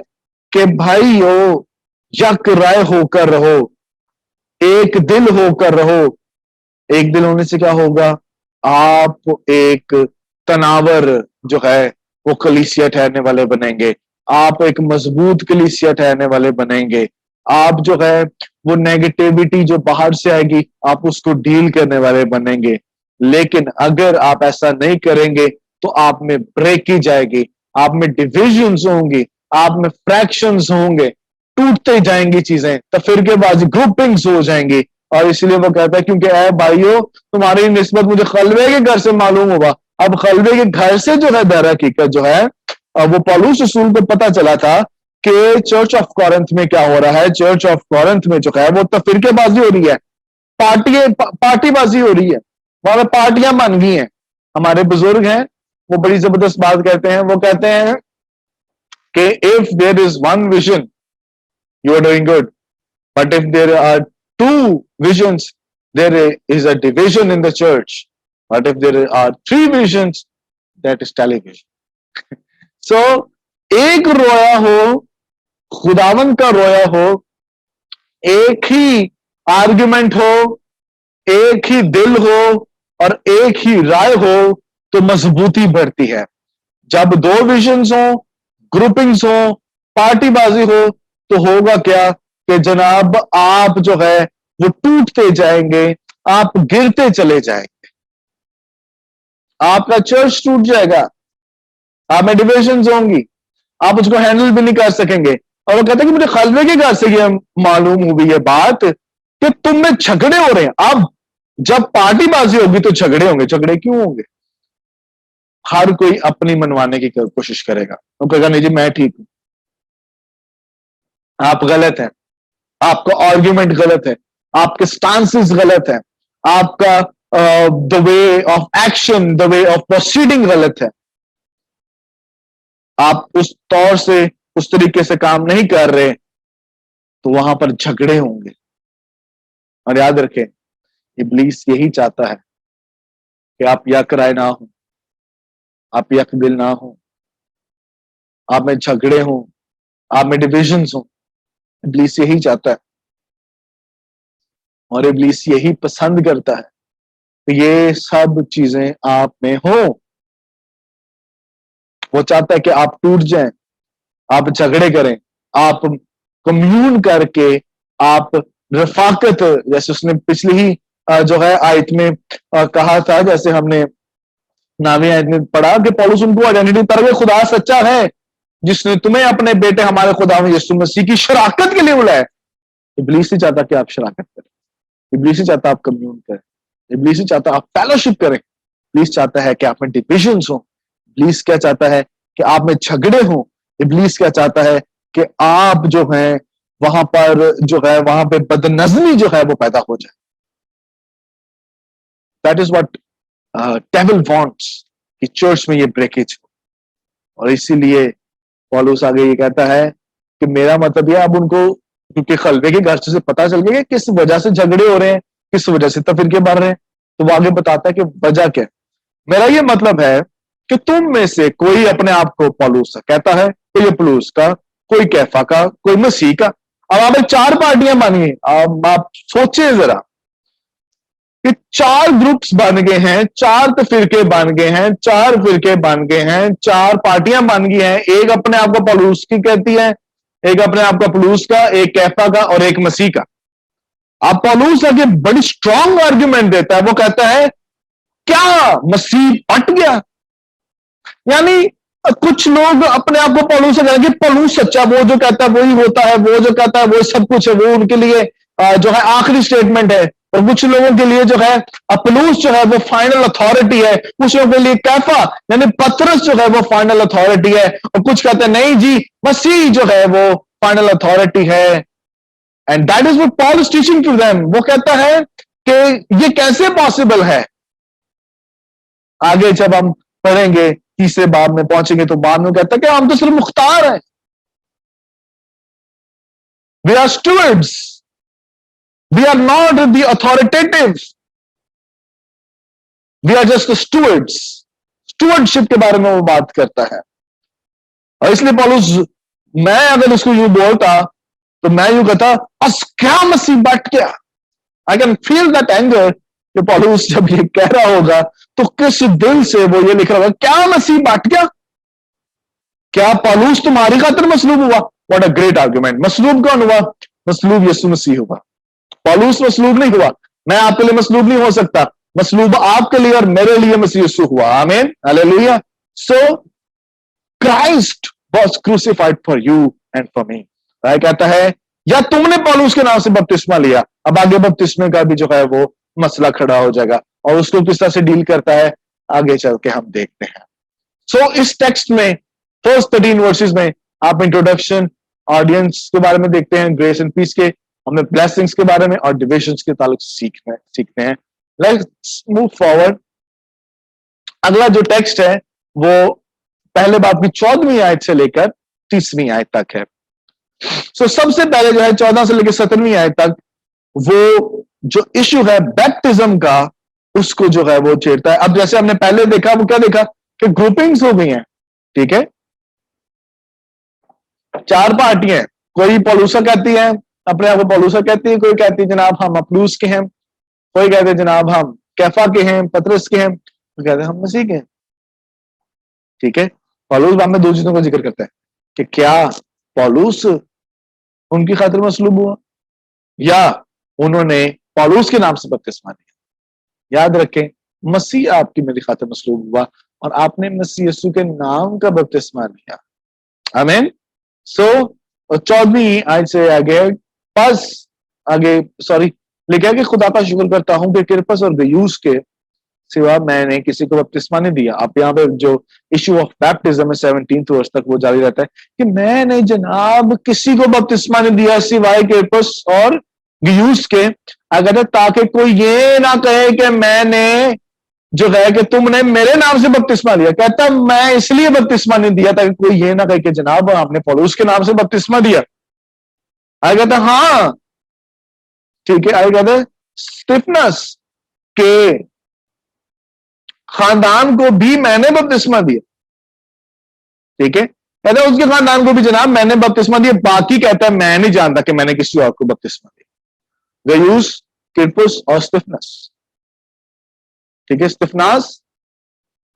कि भाई हो, यक राय होकर रहो, एक दिल होकर रहो। एक दिल होने से क्या होगा? आप एक तनावर जो है वो कलीसिया ठहरने वाले बनेंगे, आप एक मजबूत कलीसिया ठहरने वाले बनेंगे, आप जो है वो नेगेटिविटी जो बाहर से आएगी आप उसको डील करने वाले बनेंगे। लेकिन अगर आप ऐसा नहीं करेंगे तो आप में ब्रेक की जाएगी, आप में डिविजन्स होंगी, आप में फ्रैक्शंस होंगे, टूटते जाएंगी चीजें, तो फिरकेबाजी ग्रुपिंग्स हो जाएंगी। और इसलिए वो कहता है क्योंकि ऐ भाइयों तुम्हारी निस्बत मुझे खलवे के घर से मालूम होगा। अब खलवे के घर से जो है दर हकीकत जो है वो पौलुस रसूल को पता चला था कि चर्च ऑफ कॉरिंथ में क्या हो रहा है। चर्च ऑफ कॉरिंथ में जो है वो तो फिरकेबाजी हो रही है, पार्टीबाजी हो रही है, वहां पे पार्टियां बन गई हैं। हमारे बुजुर्ग हैं वो बड़ी जबरदस्त बात कहते हैं, वो कहते हैं कि if there is one vision you are doing good, but if there are two visions there is a division in the church, but if there are 3 visions that is television। so एक रोया हो, खुदावन का रोया हो, एक ही argument हो, एक ही दिल हो और एक ही राय हो तो मजबूती बढ़ती है। जब 2 विजन्स हो, ग्रुपिंग्स हो, पार्टीबाजी हो तो होगा क्या कि जनाब आप जो है वो टूटते जाएंगे, आप गिरते चले जाएंगे, आपका चर्च टूट जाएगा, आप में डिविजन्स होंगी, आप उसको हैंडल भी नहीं कर सकेंगे। और वो कहते हैं कि मुझे खलवे के घर से ये मालूम हुई ये बात कि तुम में झगड़े हो रहे हैं। अब जब पार्टीबाजी होगी तो झगड़े होंगे। झगड़े क्यों होंगे? हर कोई अपनी मनवाने की कोशिश करेगा, वो कहेगा नहीं जी मैं ठीक हूं, आप गलत हैं, आपका आर्ग्यूमेंट गलत है, आपके स्टांसेस गलत है, आपका the way of action, the way of proceeding गलत है, आप उस तौर से उस तरीके से काम नहीं कर रहे, तो वहां पर झगड़े होंगे। और याद रखें इब्लीस यही चाहता है कि आप यक राय ना हो, आप यक दिल ना हो, आप में झगड़े हो, आप में डिविजन्स हो। इब्लीस यही चाहता है और इब्लीस यही पसंद करता है कि ये सब चीजें आप में हो। वो चाहता है कि आप टूट जाएं, आप झगड़े करें, आप कम्यून करके आप रफाकत, जैसे उसने पिछली ही जो है आयत में कहा था, जैसे हमने नामी आयत में पढ़ा कि पौलुस उनको आइडेंटिटी तरह खुदा सच्चा है जिसने तुम्हें अपने बेटे हमारे खुदा यीशु मसीह की शराकत के लिए बुलाया। इब्लीस ही चाहता कि आप शराकत करें, इब्लीस ही चाहता आप कम्यून करें, इब्लीस ही चाहता आप फेलोशिप करें, इब्लीस चाहता है कि आप में डिविजन्स हो, इब्लीस क्या चाहता है कि आप में झगड़े हो, इब्लीस क्या चाहता है कि आप जो है वहां पर जो है वहां पे बदनज़मी जो है वो पैदा हो जाए। That is what devil wants कि चर्च में ये ब्रेकेज हो। और इसीलिए पौलुस आगे ये कहता है कि मेरा मतलब ये अब उनको क्योंकि खलवे के घर से पता चल गया कि किस वजह से झगड़े हो रहे हैं, किस वजह से तफरीके बढ़ रहे हैं, तो वो आगे बताता है कि वजह क्या है। मेरा ये मतलब है कि तुम में से कोई अपने आप को पौलुस कहता है, कोई अपुल्लोस का, कोई कैफा का, कोई मसीह का। अब आप 4 पार्टियां बन गई। अब आप सोचे जरा कि 4 ग्रुप्स बन गए हैं, 4 फिरके बन गए हैं, 4 फिरके बन गए हैं, 4 पार्टियां बन गई हैं। एक अपने आप को पौलुस की कहती है, एक अपने आप को अपुल्लोस का, एक कैफा का और एक मसीह का। अब पौलुस आगे बड़ी स्ट्रांग आर्ग्यूमेंट देता है, वो कहता है क्या मसीह पट गया? यानी कुछ लोग अपने आप को पौलुस से कहें कि पौलुस सच्चा, वो जो कहता है वही होता है, वो जो कहता है वो सब कुछ है, वो उनके लिए जो है आखिरी स्टेटमेंट है। और कुछ लोगों के लिए जो है पौलुस जो है वो फाइनल अथॉरिटी है, कुछ लोगों के लिए कैफा यानी पतरस जो है वो फाइनल अथॉरिटी है, और कुछ कहते हैं नहीं जी मसीह जो है वो फाइनल अथॉरिटी है। And that is what Paul is teaching to them. वो कहता है कि ये कैसे पॉसिबल है। आगे जब हम पढ़ेंगे तीसरे बाब में पहुंचेंगे तो बाद में कहता है कि हम तो सिर्फ मुख्तार हैं, we are stewards, we are not the authoritative, we are just stewards. Stewardship के बारे में वो बात करता है। और इसलिए पौलुस, मैं अगर इसको यूं बोलता तो मैं यूं कहता अस क्या मसीह बैठ गया। I can feel that anger कि पौलुस जब ये कह रहा होगा तो किस दिल से वो ये लिख रहा होगा, क्या मसीह बैठ गया, क्या पौलुस तुम्हारी खातिर मसलूब हुआ। What a great argument. मसलूब कौन हुआ? मसलूब यीशु मसीह हुआ, पौलुस मसलूब नहीं हुआ। मैं आपके लिए मसलूब नहीं हो सकता, मसलूब आपके लिए और मेरे लिए मसीह यीशु हुआ। आमीन, hallelujah. So Christ was crucified for you and for me. कहता है या तुमने पौलुस के नाम से बपतिस्मा लिया। अब आगे बपतिस्मे का भी जो है वो मसला खड़ा हो जाएगा, और उसको किस तरह से डील करता है आगे चल के हम देखते हैं। सो इस टेक्स्ट में फर्स्ट 13 वर्सेस में आप इंट्रोडक्शन, ऑडियंस के बारे में देखते हैं, ग्रेस एंड पीस के, हमें ब्लेसिंग्स के बारे में और डिविजन्स के ताल्लुक सीखते हैं। Let's move forward. अगला जो टेक्स्ट है वो पहले बाब की 14वीं आयत से लेकर 30वीं आयत तक है। सो सबसे पहले जो है 14 से लेकर 17वीं आयत तक वो जो इशू है बैप्टिज्म का, उसको जो है वो छेड़ता है। अब जैसे हमने पहले देखा, वो क्या देखा कि ग्रुपिंग्स हो गई हैं, ठीक है, 4 पार्टियां, कोई पौलुसा कहती है, अपने आप को पौलुसा कहती है, कोई कहती है जनाब हम अपलूस के हैं, कोई कहते हैं जनाब हम कैफा के हैं, पतरस के हैं, कोई कहते हैं हम मसीह के हैं, ठीक है। पौलुस बाद में 2 चीजों का जिक्र करता है कि क्या पौलुस उनकी खातिर मसलूब हुआ या उन्होंने पौलुस के नाम से बपतिस्मा लिया। याद रखें, मसीह आपकी मेरी खातिर मसलूब हुआ और आपने मसीह यीशु के नाम का बपतिस्मा लिया। आमीन। सो 14वीं आयत से आगे लिखा है कि खुदा का शुक्र करता हूं कि किरपस और गयूस के सिवा मैंने किसी को बपतिस्मा नहीं दिया। आप यहाँ पे जो इशू ऑफ बैप्टिज्म है 17th वर्ष तक वो जारी रहता है कि मैंने जनाब किसी को बपतिस्मा नहीं दिया सिवाय किरपस और गयूस के, अगर ताकि कोई ये ना कहे कि मैंने जो है कि तुमने मेरे नाम से बपतिस्मा लिया। कहता मैं इसलिए बपतिस्मा नहीं दिया ताकि कोई ये ना कहे कि जनाब आपने पौलुस के नाम से बपतिस्मा दिया। आई कहता हाँ ठीक है। आई कहते स्टिफनस के खानदान को भी मैंने बपतिस्मा दिया, ठीक है। कहता है उसके खानदान को भी जनाब मैंने बपतिस्मा दिया, बाकी कहता है मैं नहीं जानता कि मैंने किसी और को बपतिस्मा दिया। गयूस, किरपुस और स्टिफनस, ठीक है। स्टिफनास,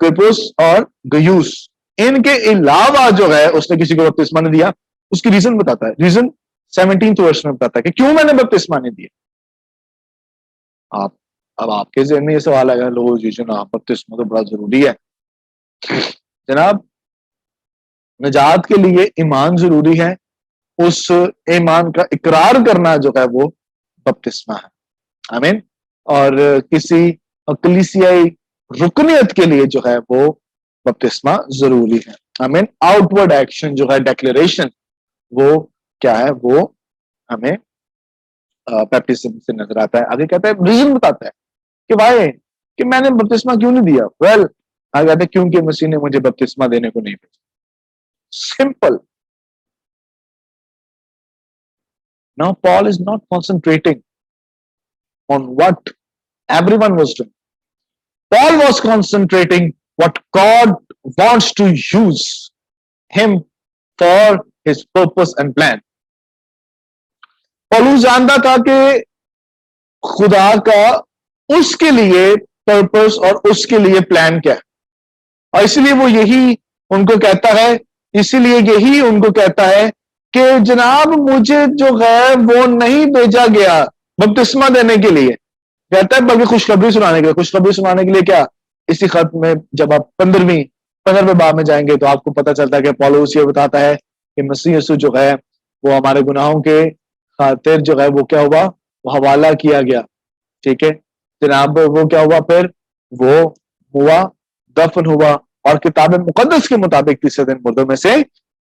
किरपुस और गयूस, इनके अलावा जो है उसने किसी को बपतिस्मा नहीं दिया। उसकी रीजन बताता है, रीजन 17th वर्ष में बताता है कि क्यों मैंने बपतिस्मा नहीं दिया। अब आपके ज़हन में ये सवाल आएगा, लो जी जनाब बपतिस्मा तो बड़ा जरूरी है। जनाब नजात के लिए ईमान जरूरी है, उस ईमान का इकरार करना जो है वो बपतिस्मा है। आमीन। और किसी कलीसियाई रुकनियत के लिए जो है वो बपतिस्मा जरूरी है। आमीन। आउटवर्ड एक्शन जो है डेक्लेरेशन, वो क्या है, वो हमें बैप्टिज्म से नजर आता है। आगे कहता है रीजन बताता है कि भाई कि मैंने बपतिस्मा क्यों नहीं दिया। वेल आगे कहते हैं क्योंकि मसीह ने मुझे बपतिस्मा देने को नहीं भेजा। Simple. Now Paul is not concentrating on what everyone was doing. Paul was concentrating what God wants to use him for his purpose and plan. पौलुस जानता था कि खुदा का उसके लिए पर्पस और उसके लिए प्लान क्या है, और इसलिए वो यही उनको कहता है, इसीलिए यही उनको कहता है कि जनाब मुझे जो है वो नहीं भेजा गया बपतिस्मा देने के लिए, कहता है बल्कि खुशखबरी सुनाने के लिए। खुशखबरी सुनाने के लिए क्या, इसी खत में जब आप 15वीं 15वें बाब में जाएंगे तो आपको पता चलता है कि पौलुस ये बताता है कि मसीह यीशु जो है वो हमारे गुनाहों के खातिर जो है वो क्या हुआ, वो हवाला किया गया, ठीक है जनाब। वो क्या हुआ फिर, वो हुआ, दफन हुआ और किताब मुकद्दस के मुताबिक तीसरे दिन मुर्दों में से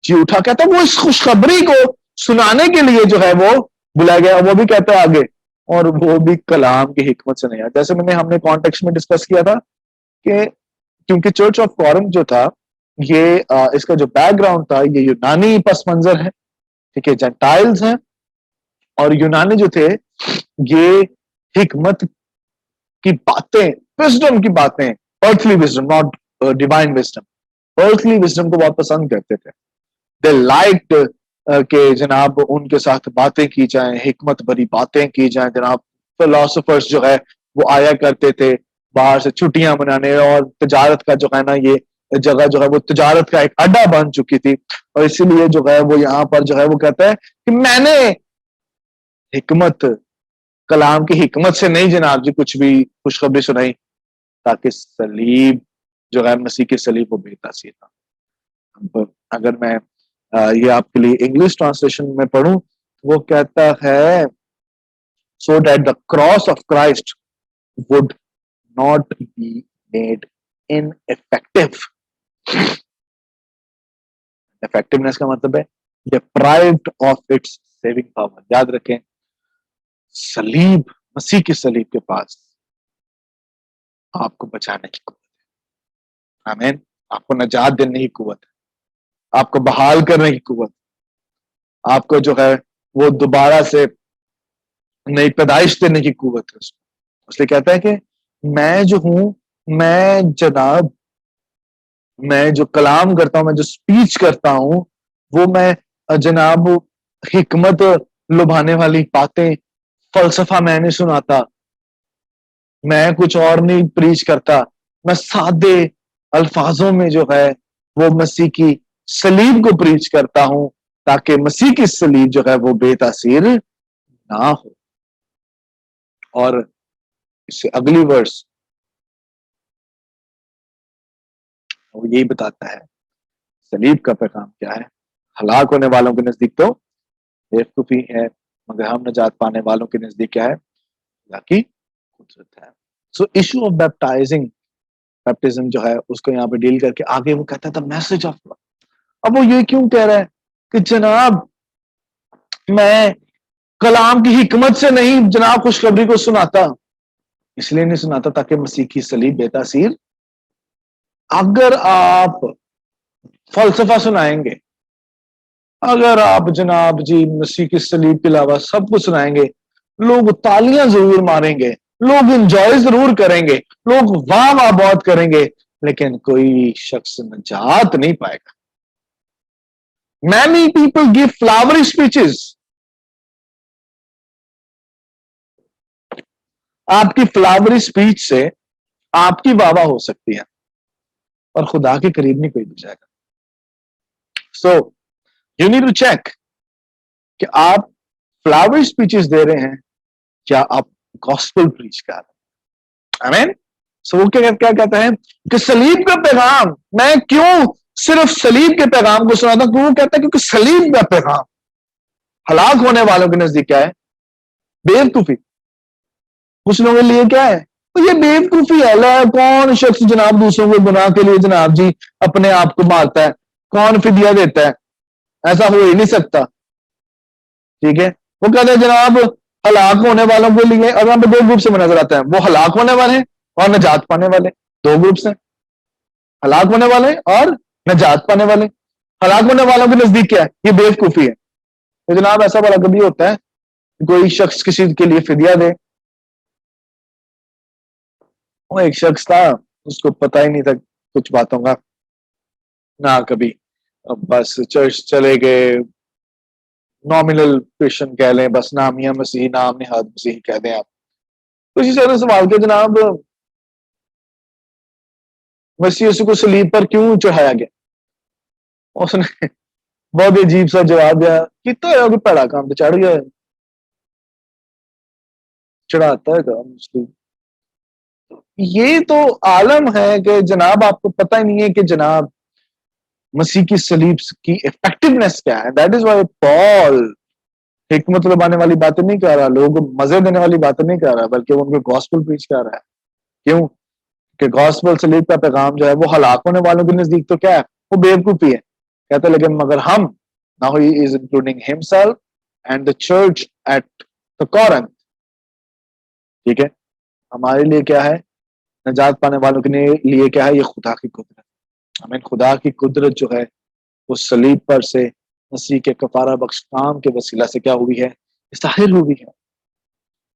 जी उठा। कहता है वो इस खुशखबरी को सुनाने के लिए जो है वो बुलाया गया। वो भी कहता है आगे, और वो भी कलाम की हिकमत से नहीं आया। जैसे हमने कॉन्टेक्स्ट में डिस्कस किया था कि क्योंकि चर्च ऑफ कॉरिंथ जो था ये इसका जो बैकग्राउंड था ये यूनानी पस मंजर है, ठीक है, जेंटाइल्स हैं, और यूनानी जो थे ये हिकमत की बातें, विजडम की बातें, earthly wisdom not divine wisdom, earthly wisdom को बहुत पसंद करते थे। दे लाइक्ड के जनाब उनके साथ बातें की जाएं, हिकमत भरी बातें की जाएं जनाब। फिलोसोफर्स जो है वो आया करते थे बाहर से छुट्टियां मनाने, और तजारत का जो है ना ये जगह जो है वो तजारत का एक अड्डा बन चुकी थी, और इसीलिए जो है वो यहाँ पर जो है वो कहता है कि मैंने हिकमत, कलाम की हिकमत से नहीं जनाब जी कुछ भी खुशखबरी सुनाई, ताकि सलीब जो है मसीह की सलीब वो बेतासीर था। अगर मैं ये आपके लिए इंग्लिश ट्रांसलेशन में पढ़ूं, वो कहता है so that the cross of Christ would not be made ineffective. Effectiveness का मतलब है deprived of its saving power. याद रखें, सलीब, मसीह की सलीब के पास आपको बचाने की कुव्वत है, आमीन, आपको नजात देने की कुव्वत है, आपको बहाल करने की कुव्वत, आपको जो है वो दोबारा से नई पैदाइश देने की कुव्वत है। इसलिए कहता है कि मैं जो हूं, मैं जनाब, मैं जो कलाम करता हूं, मैं जो स्पीच करता हूं, वो मैं जनाब हिकमत लुभाने वाली बातें, फलसफा मैं नहीं सुनाता, मैं कुछ और नहीं प्रीच करता, मैं सादे अल्फाजों में जो है वो मसीह की सलीब को प्रीच करता हूं, ताकि मसीह की सलीब जो है वो बेतासीर ना हो। और इससे अगली वर्स वो यही बताता है सलीब का पैगाम क्या है। हलाक होने वालों के नजदीक तो बेवकूफी है, मगर हम नजात पाने वालों के नजदीक क्या है, खुदा की कुदरत है। सो इशू ऑफ बैप्टिज्म जो है उसको यहाँ पे डील करके आगे वो कहता था मैसेज ऑफ गॉड। अब वो ये क्यों कह रहा है कि जनाब मैं कलाम की हिकमत से नहीं जनाब खुशखबरी को सुनाता, इसलिए नहीं सुनाता ताकि मसीह की सलीब बेतासीर। अगर आप फलसफा सुनाएंगे, अगर आप जनाब जी मसीह की सलीब के अलावा सब कुछ सुनाएंगे, लोग तालियां जरूर मारेंगे, लोग एंजॉय जरूर करेंगे, लोग वाह वाह बहुत करेंगे, लेकिन कोई शख्स नजात नहीं पाएगा। Many people give flowery speeches. आपकी फ्लावरी स्पीच से आपकी वाह हो सकती है और खुदा के करीब नहीं कोई भी जाएगा। So you need to check कि आप फ्लावरी स्पीचेस दे रहे हैं, क्या आप गॉस्पेल प्रीच कर रहे हैं। आमीन। सो वो क्या कहता है कि सलीब का पैगाम, मैं क्यों सिर्फ सलीब के पैगाम को सुनाता हूं, क्यों कहता है क्योंकि सलीब का पैगाम हलाक होने वालों के नजदीक क्या है, बेवकूफी। कुछ लोगों के लिए क्या है, तो ये बेवकूफी है। कौन शख्स जनाब दूसरों को गुनाह के लिए जनाब जी अपने आप को मारता है, कौन फिदिया देता है, ऐसा हो ही नहीं सकता। ठीक है, वो कहते हैं जनाब हलाक होने वालों के लिए, और यहाँ पे दो ग्रुप से नजर आता है, वो हलाक होने वाले और नजात पाने वाले, दो ग्रुप से, हलाक होने वाले और नजात पाने वाले। हलाक होने वालों के नजदीक क्या है, ये बेवकूफी है। तो जनाब ऐसा बड़ा कभी होता है कोई शख्स किसी के लिए फिदिया दे। वो एक शख्स था, उसको पता ही नहीं था कुछ बातों का ना, कभी बस चर्च चले गए, नॉमिनल क्रिश्चियन कह लें, बस नामिया मसीह, नाम निहाद मसीह कह दें आप। तो इसी तरह सवाल किया जनाब मसीह यीशु को सलीब पर क्यों चढ़ाया गया। उसने बहुत अजीब सा जवाब दिया, कितना है कोई पड़ा काम तो चढ़ गया, चढ़ाता है काम मुस्लिम। یہ تو عالم ہے کہ جناب آپ کو پتہ ہی نہیں ہے کہ جناب مسیح کی صلیب کی افیکٹونیس کیا ہے. دیٹ از وائی پال حکمت لبانے والی باتیں نہیں کر رہا, لوگوں کو مزے دینے والی باتیں نہیں کر رہا, بلکہ وہ ان کو گاسپل پریچ کر رہا ہے. کیوں کہ گاسپل صلیب کا پیغام جو ہے وہ ہلاک ہونے والوں کے نزدیک تو کیا ہے, وہ بیوقوفی ہے. کہتے لیکن مگر ہم, now he is including himself and the church at the Corinth, ٹھیک ہے, ہمارے لیے کیا ہے, نجات پانے والوں کے لیے کیا ہے, یہ خدا کی قدرت. ہمیں خدا کی قدرت جو ہے وہ صلیب پر سے مسیح کے کفارہ بخش کام کے وسیلہ سے کیا ہوئی ہے, ظاہر ہوئی ہے.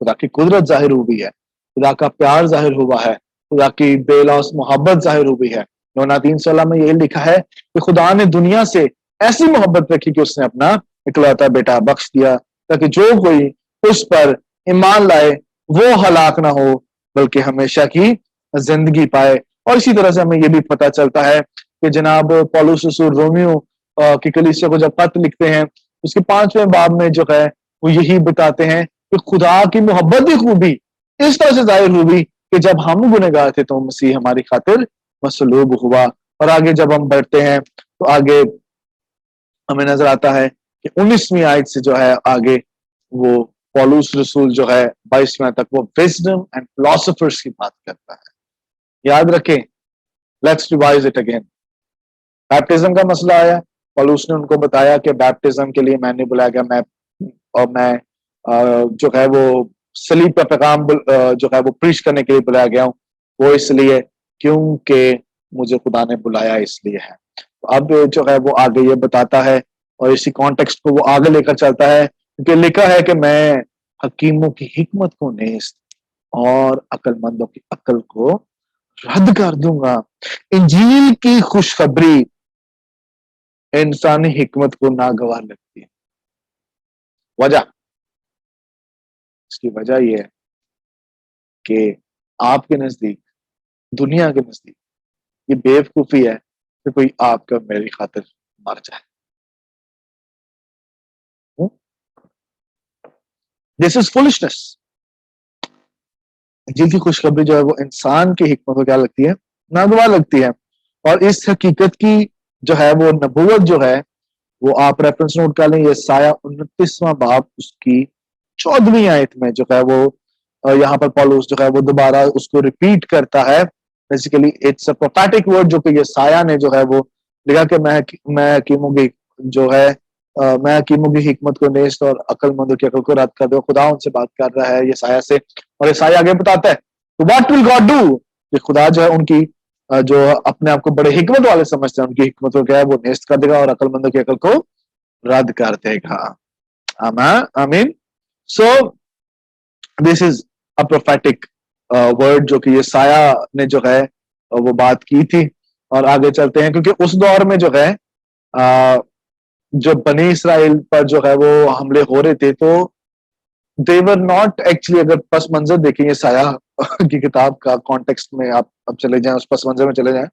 خدا کی قدرت ظاہر ہوئی ہے, خدا کا پیار ظاہر ہوا ہے, خدا کی بے لوث محبت ظاہر ہوئی ہے. یوحنا 3:16 میں یہ لکھا ہے کہ خدا نے دنیا سے ایسی محبت رکھی کہ اس نے اپنا اکلوتا بیٹا بخش دیا تاکہ جو کوئی اس پر ایمان لائے وہ ہلاک نہ ہو بلکہ ہمیشہ کی زندگی پائے. اور اسی طرح سے ہمیں یہ بھی پتہ چلتا ہے کہ جناب پولس رسول رومیو کی کلیسیا کو جب خط لکھتے ہیں اس کے 5ویں باب میں جو ہے وہ یہی بتاتے ہیں کہ خدا کی محبت کی خوبی اس طرح سے ظاہر ہوئی کہ جب ہم گنہگار تھے تو مسیح ہماری خاطر مصلوب ہوا. اور آگے جب ہم بڑھتے ہیں تو آگے ہمیں نظر آتا ہے کہ 19ویں آیت سے جو ہے آگے وہ پولس رسول جو ہے 22ویں تک وہ وزڈم اینڈ فلاسفرز کی بات کرتا ہے. یاد رکھیں, let's revise it again. Baptism کا مسئلہ آیا, پولس نے ان کو بتایا کہ بیپٹزم کے لیے میں نے بلایا گیا, میں جو ہے وہ صلیب کا پیغام جو ہے وہ پریچ کرنے کے لیے بلایا گیا ہوں, وہ اس لیے کیونکہ مجھے خدا نے بلایا اس لیے ہے. اب جو ہے وہ آگے یہ بتاتا ہے اور اسی کانٹیکسٹ کو وہ آگے لے کر چلتا ہے کیونکہ لکھا ہے کہ میں حکیموں کی حکمت کو نیست اور عقل مندوں کی عقل کو رد کر دوں گا. انجیل کی خوشخبری انسانی حکمت کو ناگوار لگتی ہے. وجہ, اس کی وجہ یہ ہے کہ آپ کے نزدیک, دنیا کے نزدیک یہ بیوقوفی ہے کہ کوئی آپ کا میری خاطر مر جائے. دس از فولشنس. جن کی خوشخبری جو ہے وہ انسان کی حکمت کو کیا لگتی ہے, ناگوار لگتی ہے. اور اس حقیقت کی جو ہے وہ نبوت جو ہے وہ آپ ریفرنس نوٹ کر لیں, یہ سایہ 29واں باب اس کی 14ویں آیت میں جو ہے وہ یہاں پر پولس جو ہے وہ دوبارہ اس کو ریپیٹ کرتا ہے. Basically it's a prophetic word جو کہ یہ سایہ نے جو ہے وہ لکھا کہ میں حکیموں کی جو ہے میں حکیموں کی حکمت کو نیست اور عقل مندوں کی عقل کو رد کر دو. خدا ان سے بات کر رہا ہے یہ سایہ سے, اور یہ سایہ آگے بتاتا ہے واٹ ول گاڈ ڈو, کہ خدا جو ہے ان کی جو اپنے آپ کو بڑے حکمت والے سمجھتے ہیں ان کی حکمت کو کیا ہے وہ نیست کر دے گا اور عقل مندوں کی عقل کو رد کر دے گا. آمین. سو دس از اے پروفیٹک ورڈ جو کہ یہ سایہ نے جو ہے وہ بات کی تھی. اور آگے چلتے ہیں کیونکہ اس دور میں جو ہے جو بنی اسرائیل پر جو ہے وہ حملے ہو رہے تھے تو they were not actually, اگر پس منظر دیکھیں یہ سایہ کی کتاب کا کانٹیکسٹ میں آپ اب چلے جائیں, اس پس منظر میں چلے جائیں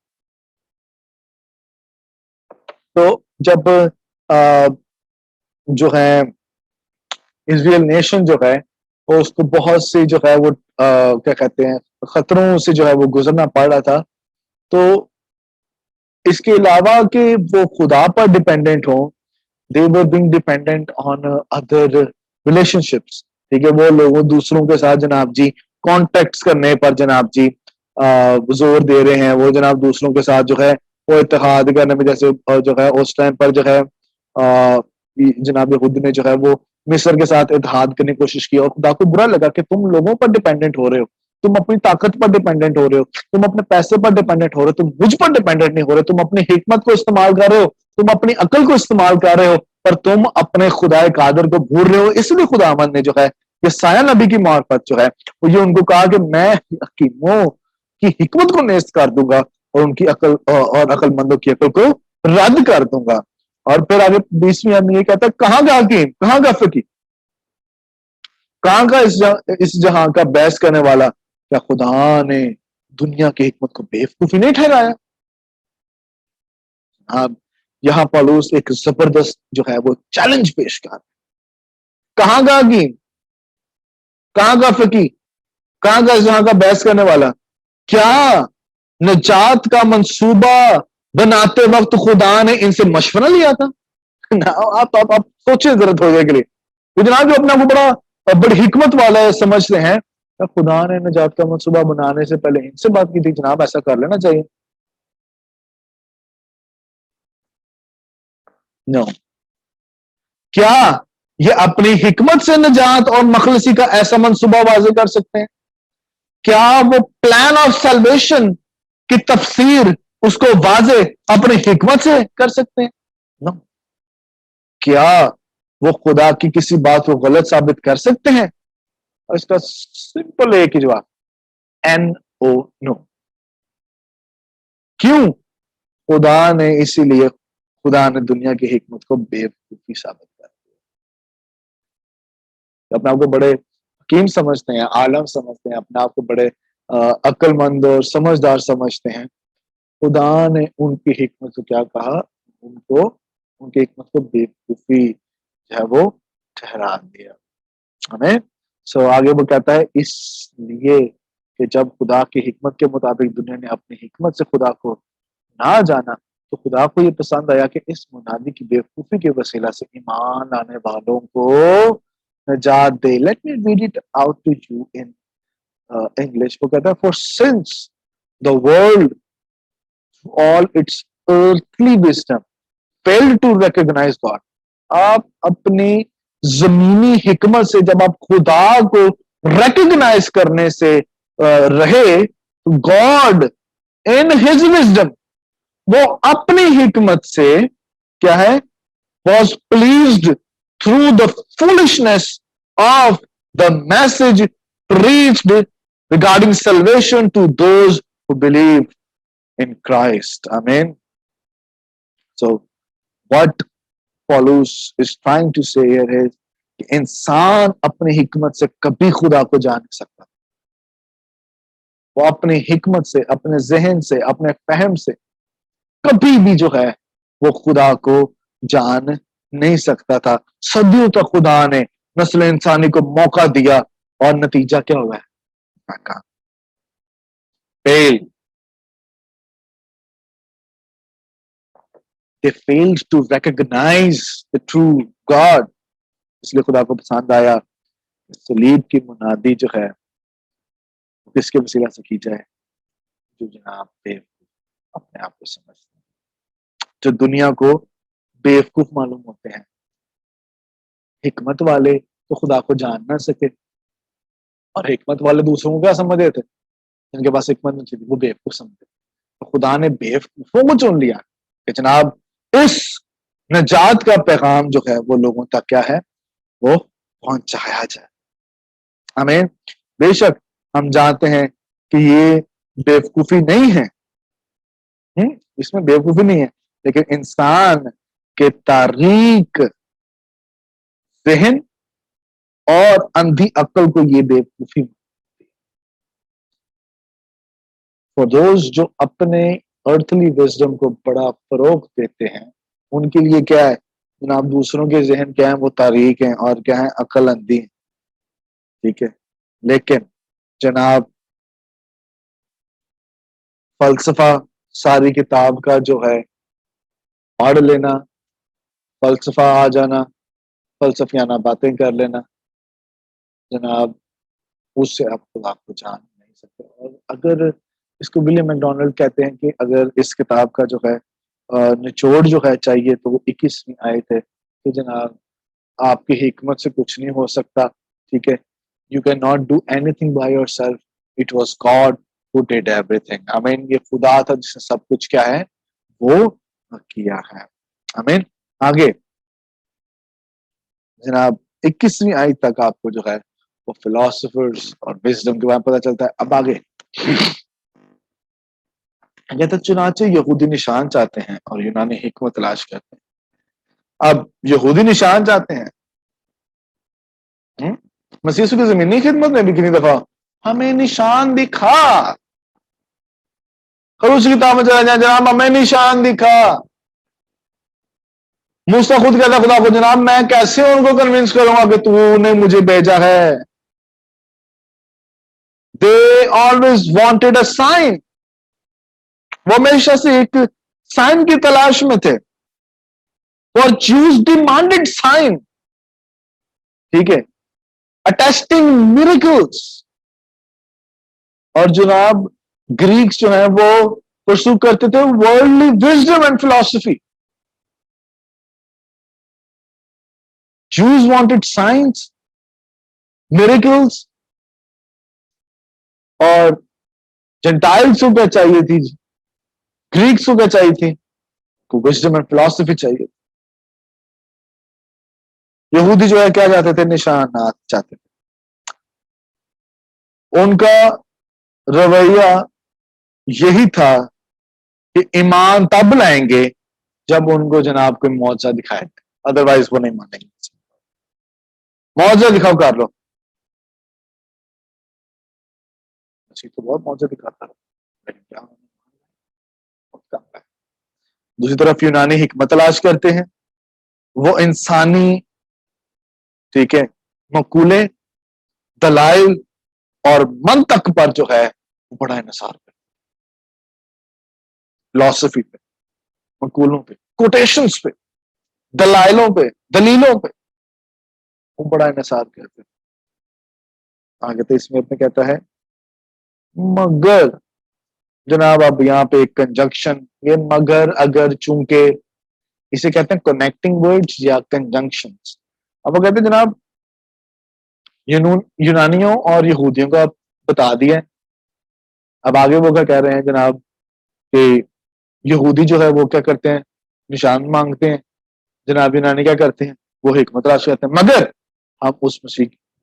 تو جب جو ہے اسرائیل نیشن جو ہے وہ اس کو بہت سی جو ہے وہ کیا کہتے ہیں خطروں سے جو ہے وہ گزرنا پڑ رہا تھا, تو اس کے علاوہ کہ وہ خدا پر ڈیپینڈنٹ ہوں, they were being dependent on other relationships. ٹھیک ہے, وہ لوگوں دوسروں کے ساتھ جناب جی کانٹیکٹس کرنے پر جناب جی زور دے رہے ہیں. وہ جناب دوسروں کے ساتھ جو ہے وہ اتحاد کرنے میں, جیسے جو ہے اس ٹائم پر جو ہے جناب خود نے جو ہے وہ مصر کے ساتھ اتحاد کرنے کی کوشش کی, اور خدا کو برا لگا کہ تم لوگوں پر ڈیپینڈنٹ ہو رہے ہو, تم اپنی طاقت پر ڈیپینڈنٹ ہو رہے ہو, تم اپنے پیسے پر ڈیپینڈنٹ ہو رہے ہو, تم مجھ پر ڈیپینڈنٹ نہیں ہو رہے, تم اپنی حکمت کو استعمال کر رہے ہو, تم اپنی عقل کو استعمال کر رہے ہو, پر تم اپنے خدا قادر کو بھول رہے ہو. اس لیے خدا مند نے جو ہے یہ سایہ نبی کی معرفت جو ہے وہ یہ ان کو کہا کہ میں حکیموں کی حکمت کو نیست کر دوں گا اور ان کی عقل اور عقل مندوں کی عقل کو رد کر دوں گا. اور پھر آگے 20ویں آیت میں یہ کہتا ہے کہاں کا حکیم, کہاں کا فقیہ, کہاں کا اس جہاں کا بحث کرنے والا, کیا خدا نے دنیا کی حکمت کو بیوقوفی نہیں ٹھہرایا؟ اب یہاں پولس ایک زبردست جو ہے وہ چیلنج پیش کر, کہاں کا حکیم, کہاں کا فقیہ, کہاں کا اس جہاں کا بحث کرنے والا, क्या नजात का मंसूबा बनाते वक्त खुदा ने इनसे मशवरा लिया था? ना, आप सोचिए जरा थोड़ी देर के लिए। तो जनाब जो अपने आप को बड़ी हिकमत वाला है समझते हैं, तो खुदा ने नजात का मंसूबा बनाने से पहले इनसे बात की थी, जनाब ऐसा कर लेना चाहिए। नो। क्या ये अपनी हिकमत से नजात और मखलसी का ऐसा मंसूबा वाजे कर सकते हैं? क्या वो प्लान ऑफ सल्वेशन की तफसीर उसको वाजे अपनी हिकमत से कर सकते हैं? नो। क्या वो खुदा की किसी बात को गलत साबित कर सकते हैं? और इसका सिंपल एक ही जवाब, एन ओ नो। क्यों? खुदा ने इसीलिए खुदा ने दुनिया की हिकमत को बेवकूफी साबित कर दिया। अपने आप को बड़े हकीम समझते हैं, आलम समझते हैं, अपने आप को बड़े अक्लमंद और समझदार समझते हैं। खुदा ने उनकी हिकमत को क्या कहा? उनको उनकी हिकमत को बेवकूफी जो है वो ठहरा दिया। हमें आगे वो कहता है, इसलिए कि जब खुदा की हिकमत के मुताबिक दुनिया ने अपनी हिकमत से खुदा को ना जाना, तो खुदा को ये पसंद आया कि इस मुनादी की बेवकूफी के वसीला से ईमान लाने वालों को नजात दे। Let me read it out to you in English. वो कहता है, for since the world all its earthly wisdom failed to recognize God। आप अपनी जमीनी हिकमत से जब आप खुदा को रिकग्नाइज करने से रहे, गॉड इन हिज विजडम, वो अपनी हिकमत से क्या है, was pleased through the foolishness of the message reached regarding salvation to those who believe in Christ. Amen. So what Paulus is trying to say here is कि इंसान अपनी हिकमत से कभी खुदा को जान नहीं सकता। वो अपनी हिकमत से, अपने जहन से, अपने फहम से कभी भी जो है वो खुदा को जान नहीं सकता था। सदियों तक खुदा ने नस्ल इंसानी को मौका दिया और नतीजा क्या हुआ है? नाकाम, fail. They failed to recognize the true God। इसलिए खुदा को पसंद आया सलीब की मुनादी जो है किसके वसीला से की जाए? जो जनाब बेवकूफ अपने आप को समझते हैं, जो दुनिया को बेवकूफ मालूम होते हैं। हिकमत वाले तो खुदा को जान ना सके, और हिकमत वाले दूसरों को क्या समझते थे? जिनके पास हिकमत नहीं थी वो बेवकूफ समझते। तो खुदा ने बेवकूफों को चुन लिया कि जनाब इस नजात का पैगाम जो है वो लोगों तक क्या है, वो पहुंचाया जाए। हमें बेशक हम जानते हैं कि ये बेवकूफी नहीं है, इसमें बेवकूफी नहीं है, लेकिन इंसान के तारीक जहन और अंधी अक्ल को ये बेवकूफी। फॉर दोज जो अपने अर्थली विजडम को बड़ा फरोग देते हैं, उनके लिए क्या है जनाब? दूसरों के जहन क्या है? वो तारीक हैं और क्या है? अकल अंधी है। ठीक है, लेकिन जनाब फलसफा सारी किताब का जो है पढ़ लेना, फलसफा आ जाना, फलसफियाना बातें कर लेना, जनाब उससे आप खुदा को जान नहीं सकते। और अगर इसको विलियम मैकडोनल्ड कहते हैं कि अगर इस किताब का जो है निचोड़ जो है चाहिए तो वो 21वीं आयत है कि जनाब आपकी हिकमत से कुछ नहीं हो सकता। ठीक है, you can not do anything by yourself, it was God who did everything. आमीन। ये खुदा था जिसने सब कुछ क्या है वो किया है। आमीन। आगे जनाब 21वीं आयत तक आपको जो है वो फिलोसफर्स और विजडम के बारे में पता चलता है। अब आगे कहते चुनाचे यहूदी निशान चाहते हैं और यूनानी हिकमत तलाश करते हैं। अब यहूदी निशान चाहते हैं, मसीह की जमीनी खिदमत में भी कितनी दफा हमें निशान दिखा, खरूज किताब में चला जाए जनाब हमें निशान दिखा। मूसा खुद कहता खुदा को जनाब मैं कैसे उनको कन्विंस करूंगा कि तूने मुझे भेजा है? They always wanted a sign. वो हमेशा से एक साइन की तलाश में थे. और Jews demanded sign. ठीक है, attesting miracles. और जनाब ग्रीक्स जो है वो परसू करते थे worldly wisdom and philosophy. Jews wanted signs, miracles, और जेंटाइल्स को क्या चाहिए थी, ग्रीक्स को क्या चाहिए थी, को विजडम एंड फिलॉसफी चाहिए. यहूदी जो है क्या चाहते थे, निशानात चाहते थे. उनका रवैया यही था कि ईमान तब लाएंगे जब उनको जनाब कोई मौजज़ा दिखाए, अदरवाइज वो नहीं मानेंगे. मौजज़ा दिखाओ कर लो, तो बहुत मौजज़ा दिखाता है, लेकिन क्या है. दूसरी तरफ यूनानी हिकमत तलाश करते हैं, वो इंसानी, ठीक है, मकूले, दलाइल और मंतक पर जो है वो बड़ा इन्हिसार पे, फिलॉसफी पे, मकूलों पे, कोटेशंस पे, दलाइलों पे, दलीलों पे वो बड़ा इन्हिसार करते हैं. आगे तो इसमें अपने कहता है मगर, जनाब अब यहाँ पे एक कंजंक्शन, ये मगर, अगर, चूंकि, इसे कहते हैं कनेक्टिंग वर्ड्स या कंजंक्शंस. अब वो कहते हैं जनाब यूनानियों और यहूदियों का बता दिया. अब आगे वो क्या कह रहे हैं जनाब कि यहूदी जो है वो क्या करते हैं, निशान मांगते हैं. जनाब यूनानी क्या करते हैं, वो हिकमत तलाश करते हैं. मगर हम उस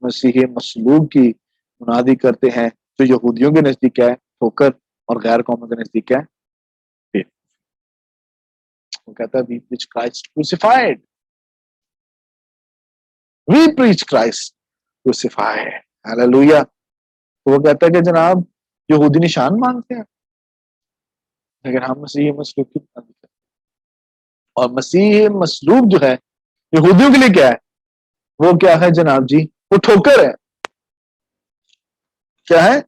मसीह मसलूब की मुनादी करते हैं जो यहूदियों के नजदीक है ठोकर और गैर कौमों के नजदीक है. वो कहता है we preach Christ crucified, we preach Christ crucified, hallelujah. तो वो कहता है कि जनाब यहूदी निशान मांगते हैं, लेकिन हम मसीह मसलूब की मुनादी करते हैं. और मसीह मसलूब जो है यहूदियों के लिए क्या है, वो क्या है जनाब जी, वो ठोकर है. क्या है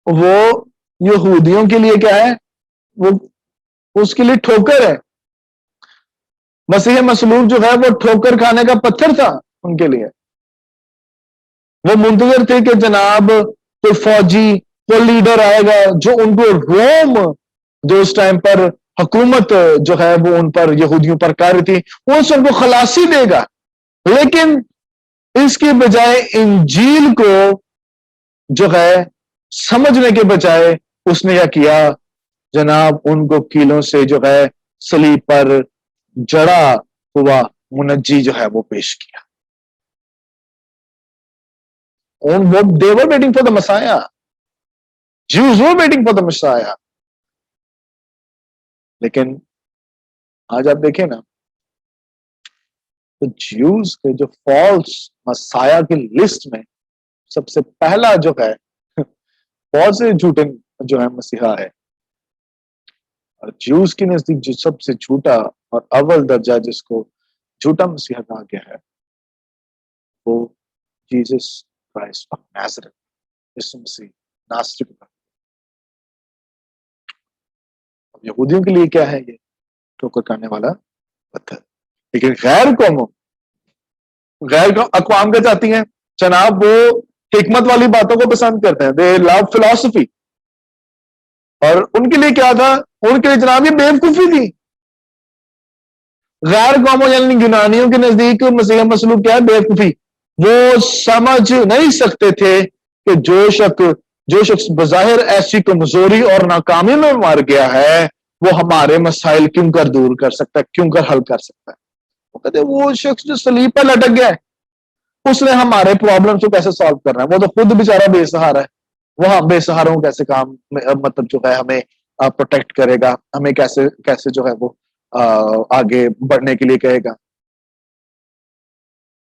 वो, यहूदियों के लिए क्या है वो, उसके लिए ठोकर है. मसीह मसलूब जो है वो ठोकर खाने का पत्थर था उनके लिए. वो मुंतजर थे कि जनाब कोई फौजी, कोई लीडर आएगा जो उनको रोम, जो उस टाइम पर हुकूमत जो है वो उन पर यहूदियों पर कर रही थी, वो उनको खलासी देगा. लेकिन इसके बजाय इंजील को जो है समझने के बजाय उसने क्या किया जनाब, उनको कीलों से जो है सलीब पर जड़ा हुआ मुनज्जी जो है वो पेश किया. And they were waiting for the Messiah. Jews were waiting for the Messiah. लेकिन आज आप देखें ना, तो ज्यूज के जो फॉल्स मसाया की लिस्ट में सबसे पहला जो है बहुत से झूठे जो है मसीहा है. और ज्यूज के नजदीक जो सबसे झूठा और अव्वल दर्जा जिसको झूठा मसीहा कहा गया है वो जीसस क्राइस्ट ऑफ नाज़रेथ, यीशु मसीह नासरी का. अब यहूदियों के लिए क्या है, ये ठोकर खाने वाला पत्थर. लेकिन गैर अक़वाम क्या चाहती हैं जनाब, वो हिकमत वाली बातों को पसंद करते हैं. दे लव फिलॉसफी. और उनके लिए क्या था, उनके लिए जनाब ये बेवकूफी थी. गैर कौमों यानी यूनानियों के नजदीक मसीह मसलूब क्या है, बेवकूफी. वो समझ नहीं सकते थे कि जो शख्स बज़ाहिर ऐसी कमजोरी और नाकामी में मर गया है वो हमारे मसाइल क्यों कर दूर कर सकता है, क्यों कर हल कर सकता है. वो कहते वो शख्स जो सलीब पर लटक गया है उसने हमारे प्रॉब्लम को कैसे सॉल्व करना है, वो तो खुद बेचारा बेसहारा है. वह बेसहारों को कैसे काम मतलब जो है हमें प्रोटेक्ट करेगा, हमें कैसे कैसे जो है वो आगे बढ़ने के लिए कहेगा.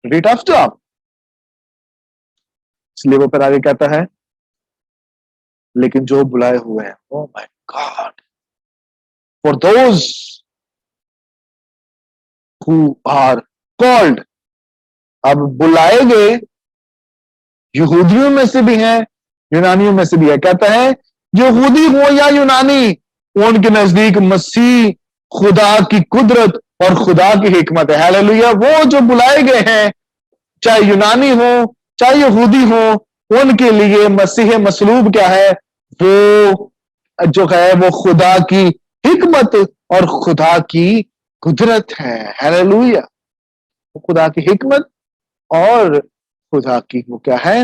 Tough job. इसलिए वो फिर आगे कहता है लेकिन जो बुलाए हुए हैं, oh my God, for those who are called. अब बुलाए गए यहूदियों में से भी हैं, یونانیوں میں سے بھی ہے. کہتا ہے یہودی ہو یا یونانی، ان کے نزدیک مسیح خدا کی قدرت اور خدا کی حکمت ہے. ہاللیلویا. وہ جو بلائے گئے ہیں، چاہے یونانی ہو چاہے یہودی ہو، ان کے لیے مسیح مصلوب کیا ہے؟ وہ جو ہے وہ خدا کی حکمت اور خدا کی قدرت ہے. ہاللیلویا. خدا کی حکمت اور خدا کی وہ کیا ہے؟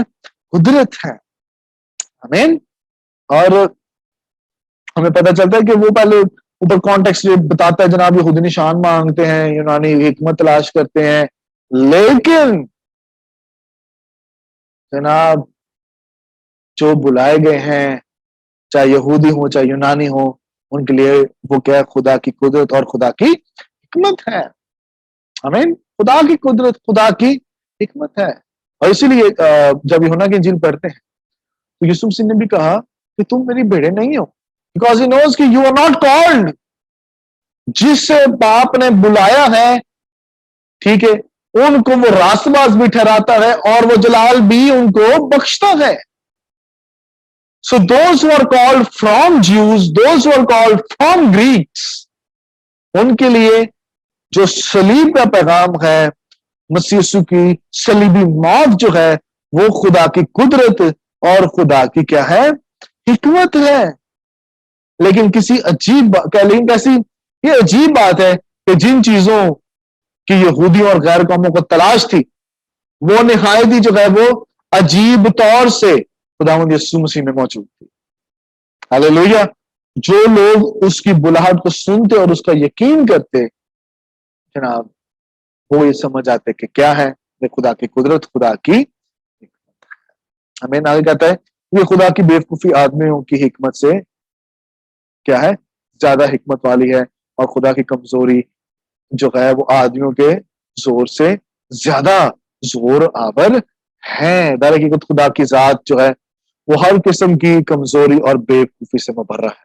قدرت ہے. آمین. اور ہمیں پتہ چلتا ہے کہ وہ پہلے اوپر کانٹیکسٹ بتاتا ہے جناب یہودی نشان مانگتے ہیں، یونانی حکمت تلاش کرتے ہیں، لیکن جناب جو بلائے گئے ہیں چاہے یہودی ہو چاہے یونانی ہو، ان کے لیے وہ کیا ہے؟ خدا کی قدرت اور خدا کی حکمت ہے. آمین. خدا کی قدرت، خدا کی حکمت ہے. اور اسی لیے جب یوحنا کی انجیل پڑھتے ہیں تو یسوع مسیح نے بھی کہا کہ تم میری بھیڑیں نہیں ہو، بیکاز ہی نوز کہ یو آر ناٹ کالڈ. جس سے باپ نے بلایا ہے، ٹھیک ہے، ان کو وہ راست باز بھی ٹھہراتا ہے اور وہ جلال بھی ان کو بخشتا ہے. So those who are called from Jews, those who are called from Greeks, ان کے لیے جو صلیب کا پیغام ہے، مسیح یسوع کی صلیبی موت جو ہے، وہ خدا کی قدرت اور خدا کی کیا ہے؟ حکمت ہے. لیکن کسی عجیب کیسی یہ عجیب بات ہے کہ جن چیزوں کی یہودیوں اور غیر قوموں کو تلاش تھی، وہ نہایت ہی جو ہے وہ عجیب طور سے خداوند یسوع مسیح میں موجود تھی. ہاللیلویا. جو لوگ اس کی بلاہٹ کو سنتے اور اس کا یقین کرتے، جناب وہ یہ سمجھ آتے کہ کیا ہے؟ یہ خدا کی قدرت، خدا کی حکمت. ہمیں آگے کہتا ہے یہ خدا کی بیوقوفی آدمیوں کی حکمت سے کیا ہے؟ زیادہ حکمت والی ہے، اور خدا کی کمزوری جو ہے وہ آدمیوں کے زور سے زیادہ زور آور ہے. در حقیقت خدا کی ذات جو ہے وہ ہر قسم کی کمزوری اور بیوقوفی سے مبرہ ہے.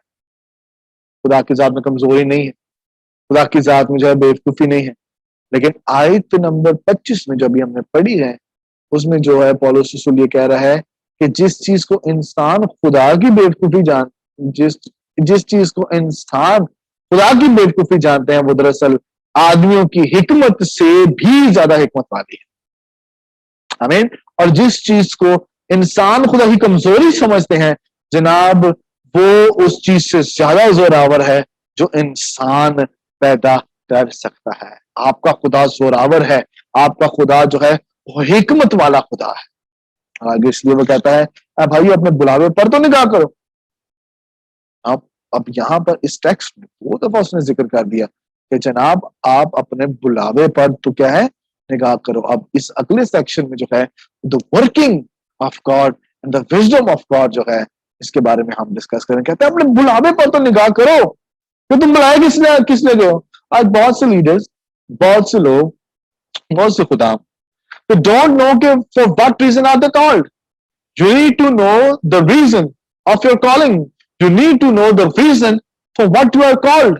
خدا کی ذات میں کمزوری نہیں ہے، خدا کی ذات میں جو ہے بیوقوفی نہیں ہے. لیکن آیت نمبر 25 میں جو ابھی ہم نے پڑھی ہے، اس میں جو ہے پولس رسول یہ کہہ رہا ہے کہ جس چیز کو انسان خدا کی بیوقوفی جس چیز کو انسان خدا کی بیوقوفی جانتے ہیں، وہ دراصل آدمیوں کی حکمت سے بھی زیادہ حکمت والی ہے. آمین. اور جس چیز کو انسان خدا کی کمزوری سمجھتے ہیں، جناب وہ اس چیز سے زیادہ زوراور ہے جو انسان پیدا کر سکتا ہے. آپ کا خدا زوراور ہے، آپ کا خدا جو ہے وہ حکمت والا خدا ہے. آگے اس لیے وہ کہتا ہے اے بھائی اپنے بلاوے پر تو نگاہ کرو. اب یہاں پر اس ٹیکسٹ میں دو دفعہ اس نے ذکر کر دیا کہ جناب آپ اپنے بلاوے پر تو کیا ہے؟ نگاہ کرو. اب اس اگلے سیکشن میں جو ہے the working of God and the wisdom of God جو ہے، اس کے بارے میں ہم ڈسکس کریں. کہتے ہیں اپنے بلاوے پر تو نگاہ کرو کہ تم بلائے کس لیے گئے ہو. آج بہت سے لیڈرز، بہت سے لوگ، بہت سے خدا they don't know کہ for what reason are they called. You need to know the reason of your calling. You need to know the reason for what you are called.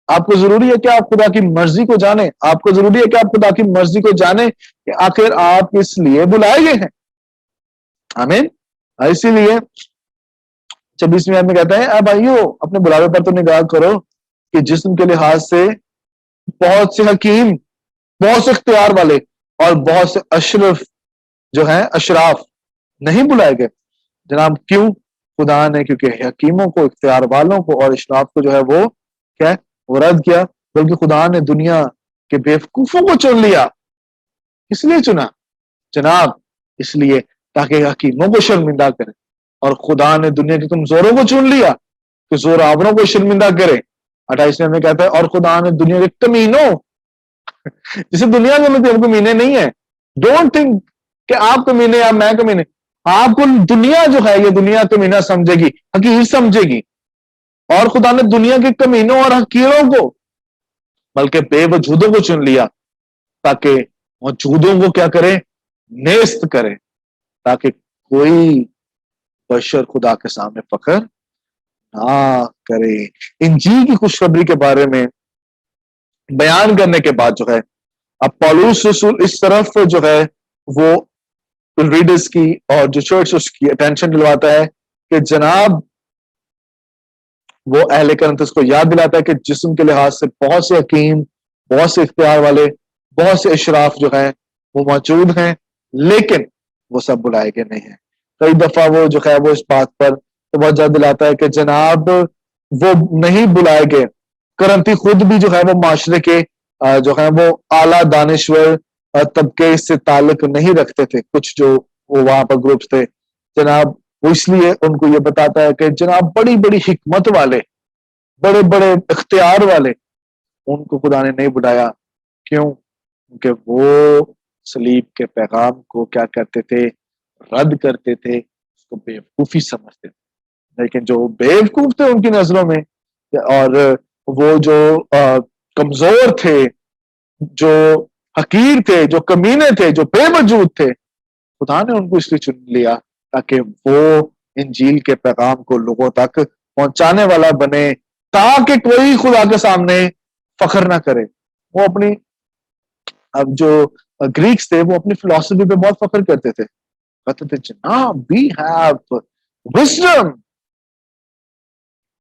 آپ کو ضروری ہے کہ آپ خدا کی مرضی کو جانیں. آپ کو ضروری ہے کہ آپ خدا کی مرضی کو جانیں کہ آخر آپ کس لیے بلائے گئے ہیں. آمین. اسی لیے 26ویں آیت میں کہتا ہے اے بھائیو اپنے بلاوے پر تو نگاہ کرو کہ جسم کے لحاظ سے بہت سے حکیم، بہت سے اختیار والے اور بہت سے اشرف جو ہیں اشراف نہیں بلائے گئے. جناب کیوں؟ خدا نے کیونکہ حکیموں کو، اختیار والوں کو اور اشراف کو جو ہے وہ کیا ہے؟ وہ رد کیا، بلکہ خدا نے دنیا کے بیوقوفوں کو چن لیا. اس لیے چنا جناب، اس لیے تاکہ حکیموں کو شرمندہ کرے. اور خدا نے دنیا کے کمزوروں کو چن لیا کہ زوراوروں کو شرمندہ کرے. 28ویں میں کہتا ہے اور خدا نے دنیا کے کمینوں، جسے دنیا میں کمینے نہیں ہے. ڈونٹ تھنک کہ آپ کمینے یا میں کمینے. آپ کو دنیا جو ہے یہ دنیا کمینہ سمجھے گی، حقیر سمجھے گی. اور خدا نے دنیا کے کمینوں اور حقیروں کو بلکہ بے وجودوں کو چن لیا تاکہ موجودوں کو کیا کرے؟ نیست کرے، تاکہ کوئی بشر خدا کے سامنے فخر نہ کرے. انجیل کی خوشخبری کے بارے میں بیان کرنے کے بعد جو ہے اب پولس رسول اس طرف جو ہے وہ ریڈرز کی اور جو چرچ اس کی اٹینشن دلواتا ہے کہ جناب وہ اہل کرنتس کو یاد دلاتا ہے کہ جسم کے لحاظ سے بہت سے حکیم، بہت سے اختیار والے، بہت سے اشراف جو ہیں وہ موجود ہیں، لیکن وہ سب بلائے گئے نہیں ہیں۔ کئی دفعہ وہ جو ہے وہ اس بات پر توجہ دلاتا ہے کہ جناب وہ نہیں بلائے گئے۔ کرنتی خود بھی جو ہے وہ معاشرے کے جو ہے وہ اعلیٰ دانشور طبقے سے تعلق نہیں رکھتے تھے، کچھ جو وہ وہاں پر گروپس تھے جناب، وہ اس لیے ان کو یہ بتاتا ہے کہ جناب بڑی بڑی حکمت والے، بڑے بڑے اختیار والے، ان کو خدا نے نہیں بلایا۔ کیوں؟ کیونکہ وہ صلیب کے پیغام کو کیا کرتے تھے؟ رد کرتے تھے، اس کو بیوقوفی سمجھتے تھے۔ لیکن جو بیوقوف تھے ان کی نظروں میں، اور وہ جو کمزور تھے، جو حقیر تھے، جو کمینے تھے، جو بے وجود تھے، خدا نے ان کو اس لیے چن لیا تاکہ وہ انجیل کے پیغام کو لوگوں تک پہنچانے والا بنے، تاکہ کوئی خدا کے سامنے فخر نہ کرے۔ وہ اپنی اب جو گریکس تھے وہ اپنی فلسفی پہ بہت فخر کرتے تھے، کہتے تھے جناب we have wisdom,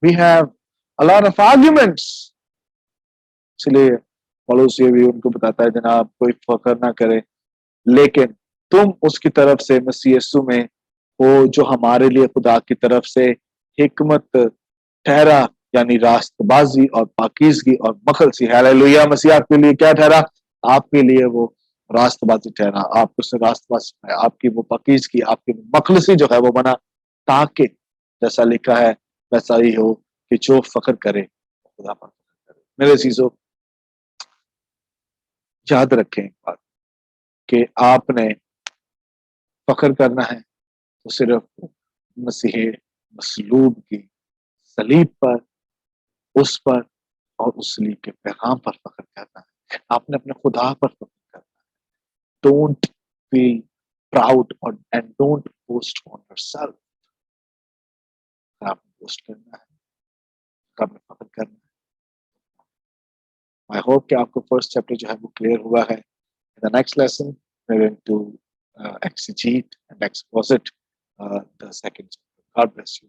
we have a lot of arguments۔ اس لیے پولس یہ بھی ان کو بتاتا ہے جناب کوئی فخر نہ کرے، لیکن تم اس کی طرف سے مسیح یسوع میں ہو جو ہمارے لیے خدا کی طرف سے حکمت ٹھہرا، یعنی راست بازی اور پاکیزگی اور مخلصی۔ ہیلیلویا! مسیح آپ کے لیے کیا ٹھہرا؟ آپ کے لیے وہ راست بازی ٹھہرا، آپ اس نے راست بازی، آپ کی وہ پاکیزگی، آپ کی مخلصی جو ہے وہ بنا، تاکہ جیسا لکھا ہے ویسا ہی ہو کہ جو فخر کرے خدا پر فخر کرے۔ میرے عزیزو، یاد رکھیں ایک بات کہ آپ نے فخر کرنا ہے تو صرف مسیح مصلوب کی صلیب پر، اس پر اور اس صلیب کے پیغام پر فخر کرنا ہے۔ آپ نے اپنے خدا پر فخر کرنا ہے۔ Don't feel proud and don't boast on yourself. آپ نے بوسٹ کرنا ہے، آپ نے فخر کرنا ہے۔ I hope کہ آپ کو فرسٹ چیپٹر جو ہے وہ کلیئر ہوا ہے۔ In the next lesson we're going to exegete and exposit the second chapter. God bless you.